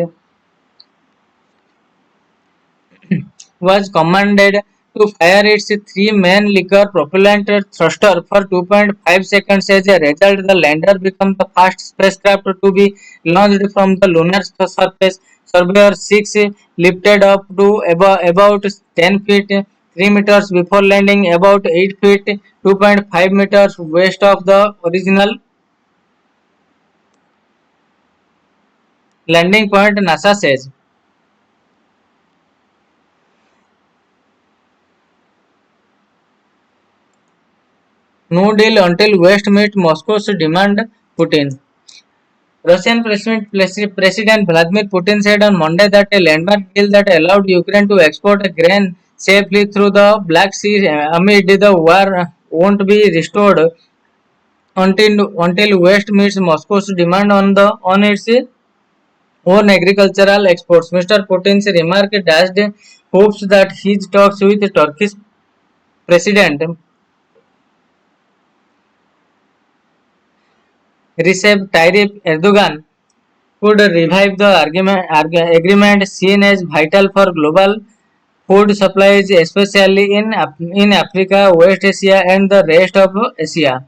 was commanded to fire its three main liquor propellant thruster for 2.5 seconds. As a result, the lander became the first spacecraft to be launched from the lunar surface. Surveyor 6 lifted up to about 10 feet 3 meters before landing about 8 feet 2.5 meters west of the original landing point, NASA says. No deal until West meets Moscow's demand, Putin. Russian President Vladimir Putin said on Monday that a landmark deal that allowed Ukraine to export grain safely through the Black Sea amid the war won't be restored until West meets Moscow's demand on its own agricultural exports. Mr. Putin's remark dashed hopes that his talks with Turkish President Recep Tayyip Erdogan could revive the agreement seen as vital for global food supplies, especially in Africa, West Asia, and the rest of Asia.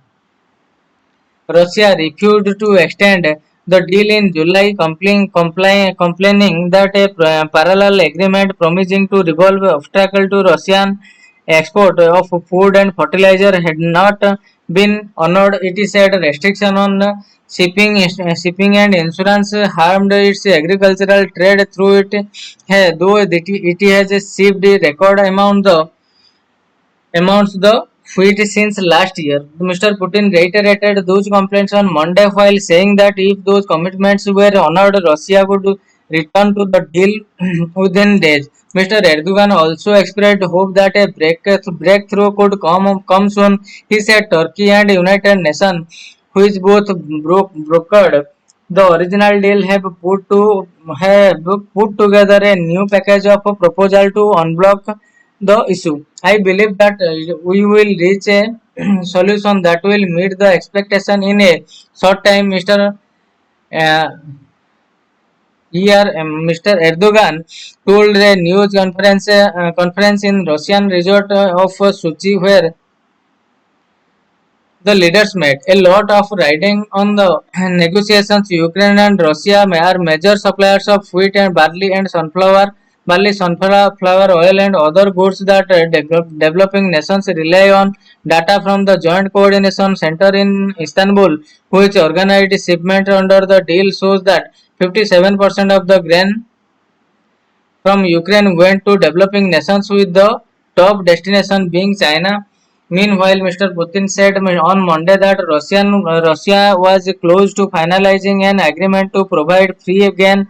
Russia refused to extend the deal in July, complaining that a parallel agreement promising to resolve obstacle to Russian export of food and fertilizer had not been honored. It said restriction on shipping and insurance harmed its agricultural trade through it, though it has shipped a record amounts the wheat since last year. Mr. Putin reiterated those complaints on Monday while saying that if those commitments were honored, Russia would return to the deal within days. Mr. Erdogan also expressed hope that a breakthrough could come soon. He said Turkey and United Nations, which both brokered the original deal, have put together a new package of proposal to unblock the issue. I believe that we will reach a solution that will meet the expectation in a short time. Uh, Mr. Erdogan told a news conference in Russian resort of Sochi, where the leaders met. A lot of riding on the negotiations. Ukraine and Russia are major suppliers of wheat and barley, sunflower oil, and other goods that developing nations rely on. Data from the Joint Coordination Center in Istanbul, which organized shipment under the deal, shows that 57% of the grain from Ukraine went to developing nations, with the top destination being China. Meanwhile, Mr. Putin said on Monday that Russia was close to finalizing an agreement to provide free grain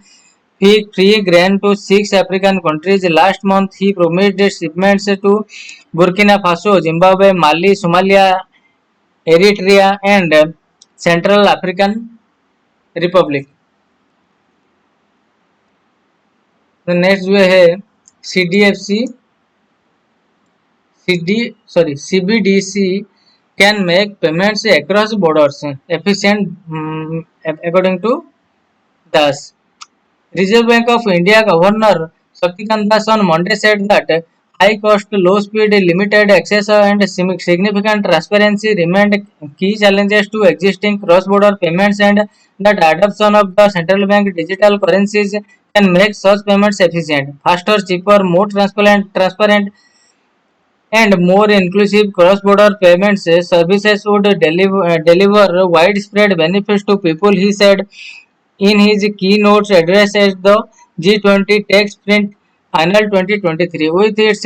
to six African countries. Last month, he promised shipments to Burkina Faso, Zimbabwe, Mali, Somalia, Eritrea, and Central African Republic. The next जो है CDFC CBDC can make payments across borders efficient, according to Das. Reserve Bank of India Governor Shaktikant Das on Monday said that high cost, low speed, limited access, and significant transparency remained key challenges to existing cross-border payments, and that adoption of the central bank digital currencies can make such payments efficient, faster, cheaper, more transparent and more inclusive. Cross-border payments services would deliver widespread benefits to people, he said in his keynote address at the G20 Tech Sprint Final 2023. With its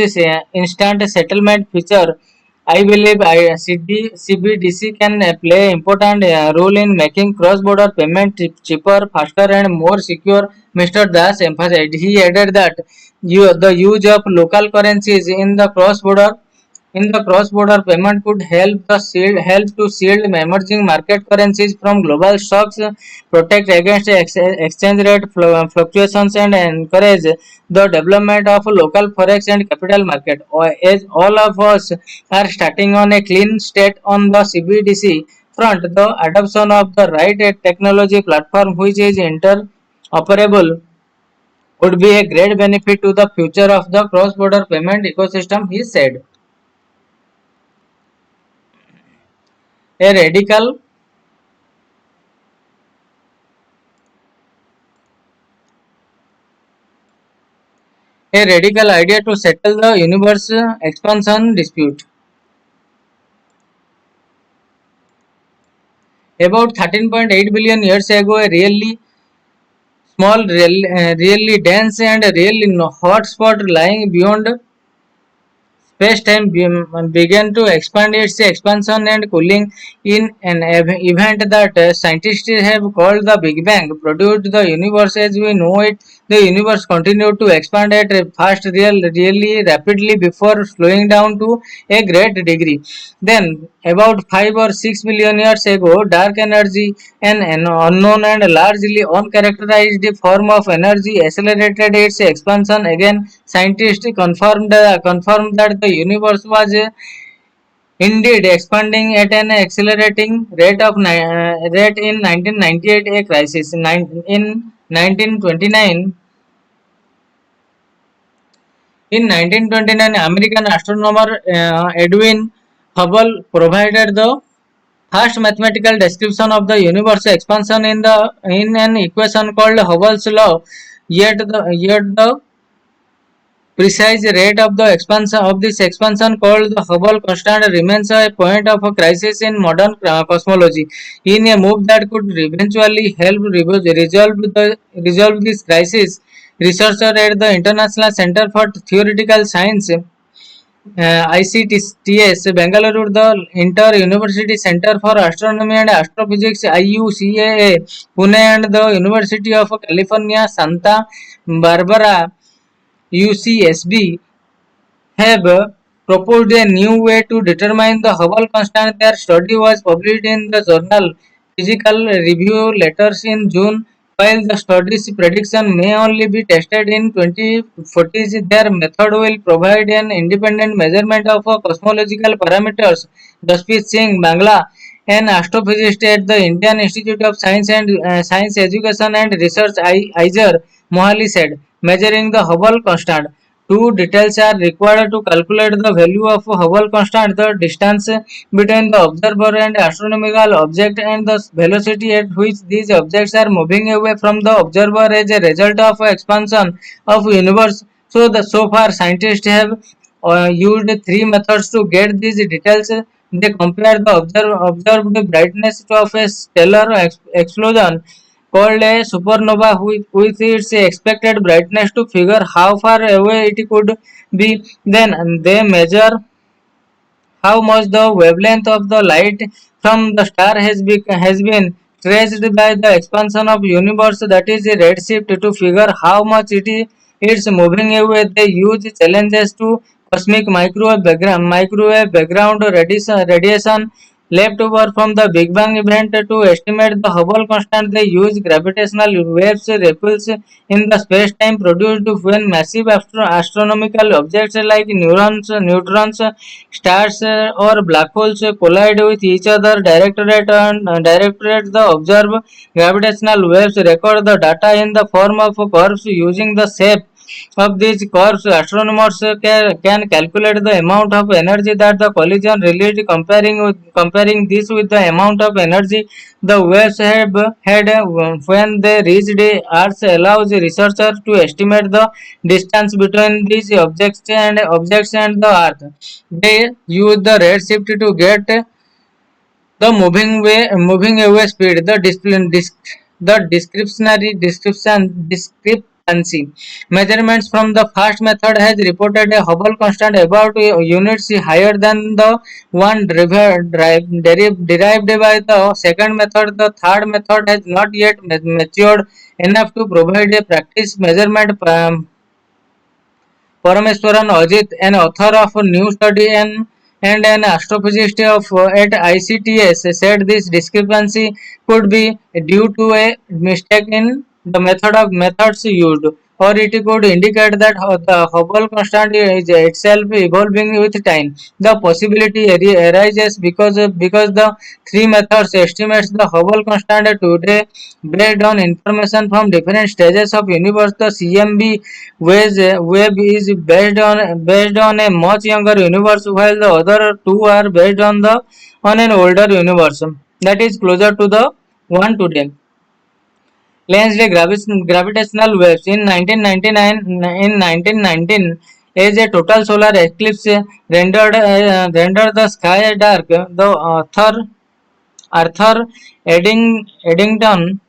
instant settlement feature, I believe CBDC can play an important role in making cross-border payment cheaper, faster, and more secure. Mr. Das emphasized. He added that the use of local currencies in the cross-border in the cross-border payment could help to shield emerging market currencies from global shocks, protect against exchange rate fluctuations, and encourage the development of local forex and capital market. As all of us are starting on a clean state on the CBDC front, the adoption of the right technology platform which is interoperable would be a great benefit to the future of the cross-border payment ecosystem, he said. A radical a radical idea to settle the universe expansion dispute. About 13.8 billion years ago, a really small, really dense, and really hot spot lying beyond space-time began to expand. Its expansion and cooling in an event that scientists have called the Big Bang produced the universe as we know it. The universe continued to expand at a really rapidly before slowing down to a great degree. Then, about 5 or 6 billion years ago, dark energy, an unknown and largely uncharacterized form of energy, accelerated its expansion. Again, scientists confirmed that the universe was indeed expanding at an accelerating rate in 1998. A crisis in 1929. In 1929, American astronomer Edwin Hubble provided the first mathematical description of the universe expansion in an equation called Hubble's law. Yet the precise rate of the expansion of this expansion, called the Hubble constant, remains a point of a crisis in modern cosmology. In a move that could eventually help resolve this crisis, researchers at the International Center for Theoretical Science ICTS Bangalore, the Inter University Center for Astronomy and Astrophysics IUCAA, Pune, and the University of California Santa Barbara UCSB have proposed a new way to determine the Hubble constant. Their study was published in the journal Physical Review Letters in June. While the study's prediction may only be tested in 2040s, their method will provide an independent measurement of cosmological parameters. Jaspreet Singh Bangla, an astrophysicist at the Indian Institute of Science and Science Education and Research IISER, Mohali said, measuring the Hubble constant. Two details are required to calculate the value of Hubble constant: the distance between the observer and astronomical object, and the velocity at which these objects are moving away from the observer as a result of expansion of universe. So far, scientists have used three methods to get these details. They compare the observed brightness of a stellar explosion called a supernova with its expected brightness to figure how far away it could be. Then they measure how much the wavelength of the light from the star has been traced by the expansion of universe, that is redshift, to figure how much it's moving away. They use challenges to cosmic microwave background radiation left over from the Big Bang event to estimate the Hubble constant. They use gravitational waves ripples in the space-time produced when massive astronomical objects like neutrons, stars, or black holes collide with each other. Directorate the observe gravitational waves record the data in the form of curves. Using the shape of these curves, astronomers can calculate the amount of energy that the collision released. Comparing this with the amount of energy the waves had when they reached Earth allows researchers to estimate the distance between these objects and the Earth. They use the redshift to get the moving away speed, the discrepancy. Measurements from the first method has reported a Hubble constant about units higher than the one derived by the second method. The third method has not yet matured enough to provide a practice measurement. Parameswaran Ajit, an author of a new study and an astrophysicist at ICTS said this discrepancy could be due to a mistake in the methods used, or it could indicate that the Hubble constant is itself evolving with time. The possibility arises because the three methods estimates the Hubble constant today based on information from different stages of universe. The CMB wave is based on a much younger universe, while the other two are based on an older universe that is closer to the one today. Lensed gravitational waves in 1999 in 1919 as a total solar eclipse rendered the sky dark. The Arthur Eddington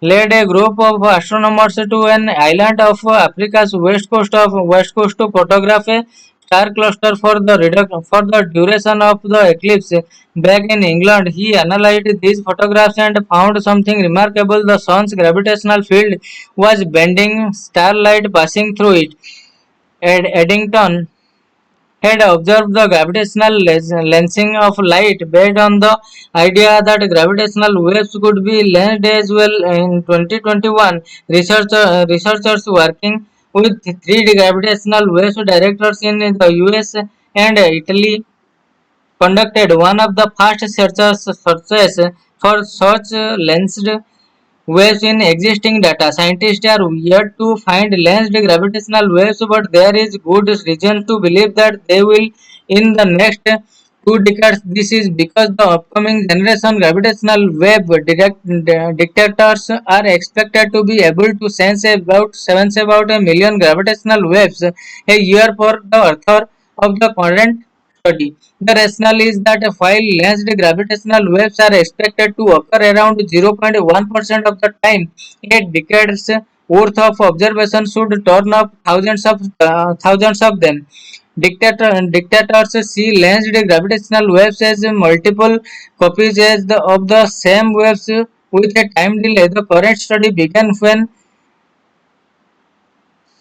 led a group of astronomers to an island of Africa's west coast to photograph a star cluster for the duration of the eclipse. Back in England, he analyzed these photographs and found something remarkable. The sun's gravitational field was bending starlight passing through it. Eddington had observed the gravitational lensing of light based on the idea that gravitational waves could be lensed as well. In 2021, researchers working with three gravitational waves directors in the US and Italy conducted one of the first searches for such lensed waves in existing data. Scientists are yet to find lensed gravitational waves, but there is good reason to believe that they will in the next 2 decades. This is because the upcoming generation gravitational wave detectors are expected to be able to sense about a million gravitational waves a year for the author of the current study. The rationale is that while lensed gravitational waves are expected to occur around 0.1% of the time, a decade's worth of observation should turn up thousands of them. Dictators see lensed gravitational waves as multiple copies of the same waves with a time delay. The current study began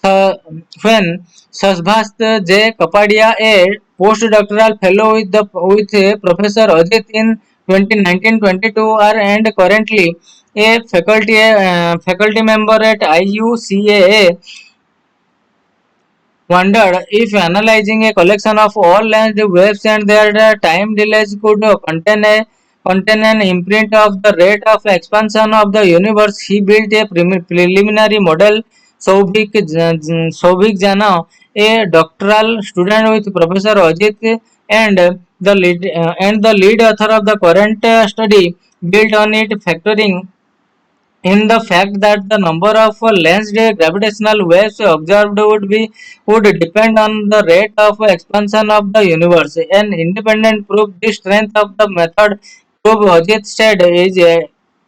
uh, when Sasbhast J. Kapadia, a postdoctoral fellow with Professor Ajit in 2019-22 and currently a faculty member at IUCAA, wondered if analyzing a collection of all lensed waves and their time delays could contain an imprint of the rate of expansion of the universe. He built a preliminary model. Souvik Jana, a doctoral student with Professor Ajit and the lead author of the current study, built on it, factoring in the fact that the number of lensed gravitational waves observed would depend on the rate of expansion of the universe. An independent proof the strength of the method proof Ajit said is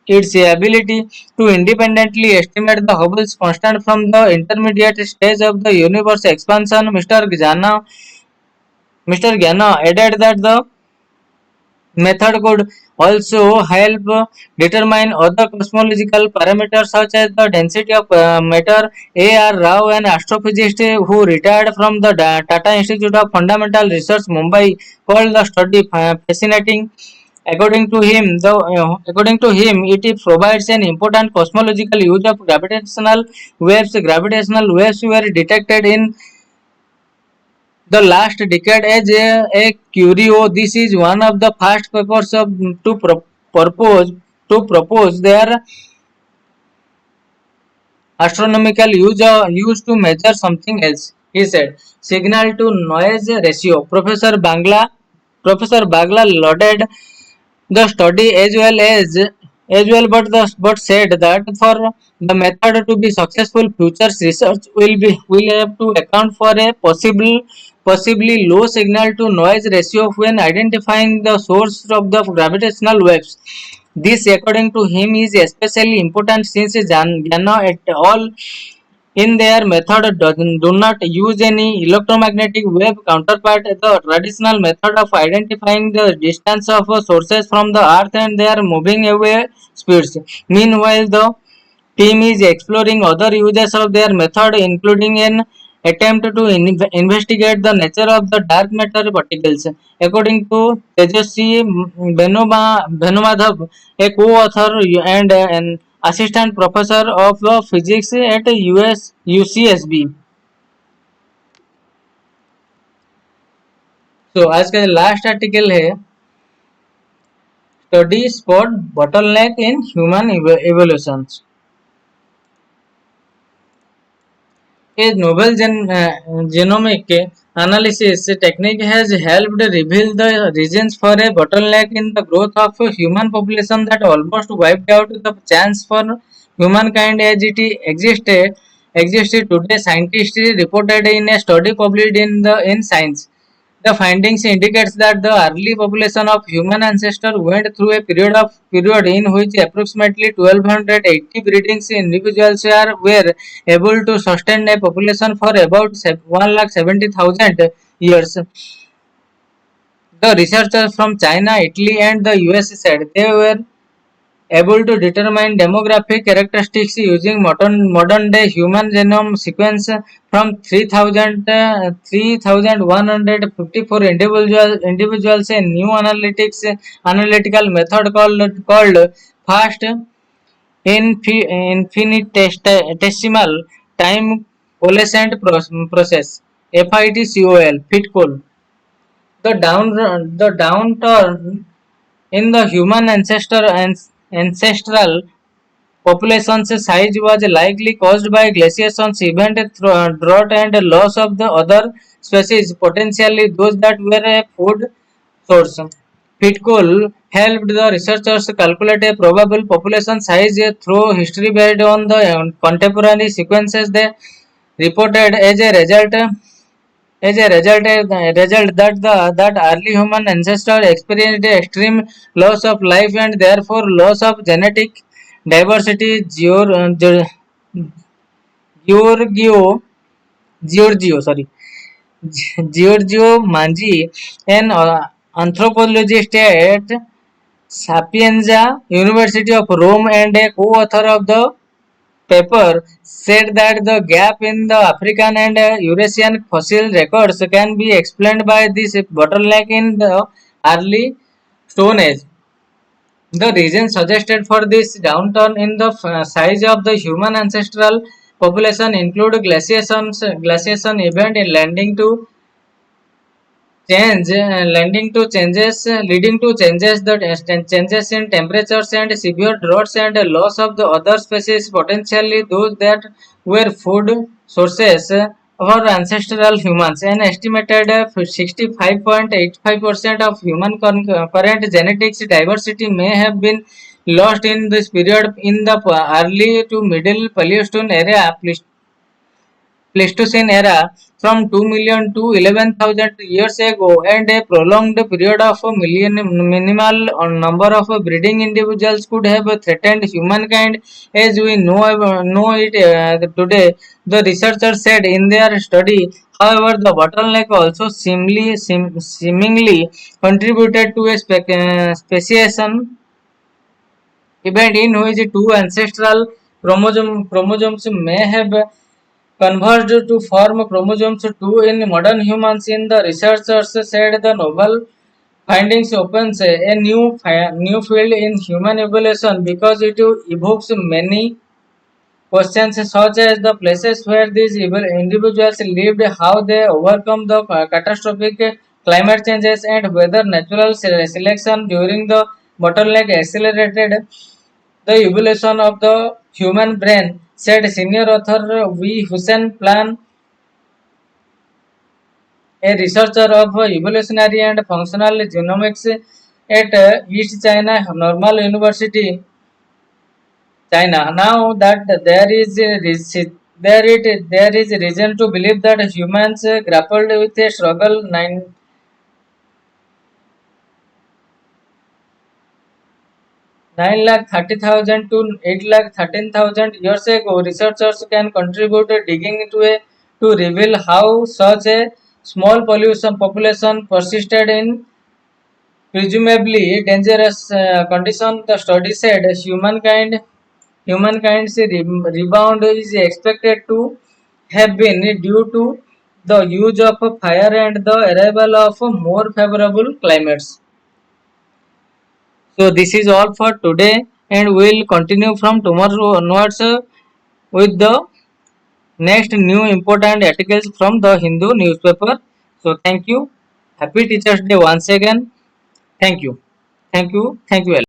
its ability to independently estimate the Hubble's constant from the intermediate stage of the universe expansion. Mr. Gyana added that the method could also help determine other cosmological parameters such as the density of matter. A. R. Rao, an astrophysicist who retired from the Tata Institute of Fundamental Research, Mumbai, called the study fascinating. According to him, it provides an important cosmological use of gravitational waves. Gravitational waves were detected in the last decade as a curio. This is one of the first papers propose propose their astronomical use to measure something else. He said, signal to noise ratio. Professor Bagla lauded the study but said that for the method to be successful, future research will have to account for a possibly low signal to noise ratio when identifying the source of the gravitational waves. This, according to him, is especially important since Jana et al. In their method do not use any electromagnetic wave counterpart. The traditional method of identifying the distance of sources from the earth and their moving away speeds. Meanwhile, the team is exploring other uses of their method, including an attempt to investigate the nature of the dark matter particles. According to Tejasvi Bhenumadhav, a co-author and an assistant professor of physics at US UCSB. So आज का last article है study spot bottleneck in human evolution. A novel genomic analysis technique has helped reveal the reasons for a bottleneck in the growth of a human population that almost wiped out the chance for humankind as it existed today. Scientists reported in a study published in Science. The findings indicates that the early population of human ancestors went through a period in which approximately 1280 breeding individuals were able to sustain a population for about 1,70,000 years. The researchers from China, Italy, and the US said they were able to determine demographic characteristics using modern day human genome sequence from 3,154 individuals. A new analytical method called fast infinitesimal time coalescent process FITCOL. The downturn in the human ancestral population's size was likely caused by glaciation event, drought, and loss of the other species, potentially those that were a food source. Pitcool helped the researchers calculate a probable population size through history based on the contemporary sequences they reported. As a result that early human ancestors experienced extreme loss of life and therefore loss of genetic diversity. Giorgio Manji, an anthropologist at Sapienza University of Rome and a co-author of the paper, said that the gap in the African and Eurasian fossil records can be explained by this bottleneck in the early Stone Age. The reason suggested for this downturn in the size of the human ancestral population include glaciation event in leading to changes changes in temperatures and severe droughts and loss of the other species, potentially those that were food sources for ancestral humans. An estimated 65.85% of human current genetics diversity may have been lost in this period in the early to middle Pleistocene era from 2 million to 11,000 years ago, and a prolonged period of minimal number of breeding individuals could have threatened humankind as we know it today, the researchers said in their study. However, the bottleneck also seemingly contributed to a speciation event in which two ancestral chromosomes may have converged to form chromosomes 2 in modern humans. In the researchers said the novel findings opens a new field in human evolution because it evokes many questions such as the places where these individuals lived, how they overcome the catastrophic climate changes, and whether natural selection during the bottleneck accelerated the evolution of the human brain, said senior author V. Hussein Plan, a researcher of evolutionary and functional genomics at East China Normal University, China. Now that there is reason to believe that humans grappled with a struggle 9,30,000 to 8,13,000 years ago. Researchers can contribute digging to reveal how such a small pollution population persisted in presumably dangerous conditions. The study said humankind's rebound is expected to have been due to the use of fire and the arrival of more favorable climates. So this is all for today, and we'll continue from tomorrow onwards with the next new important articles from the Hindu newspaper. So thank you. Happy Teachers Day once again. Thank you. Thank you. Thank you.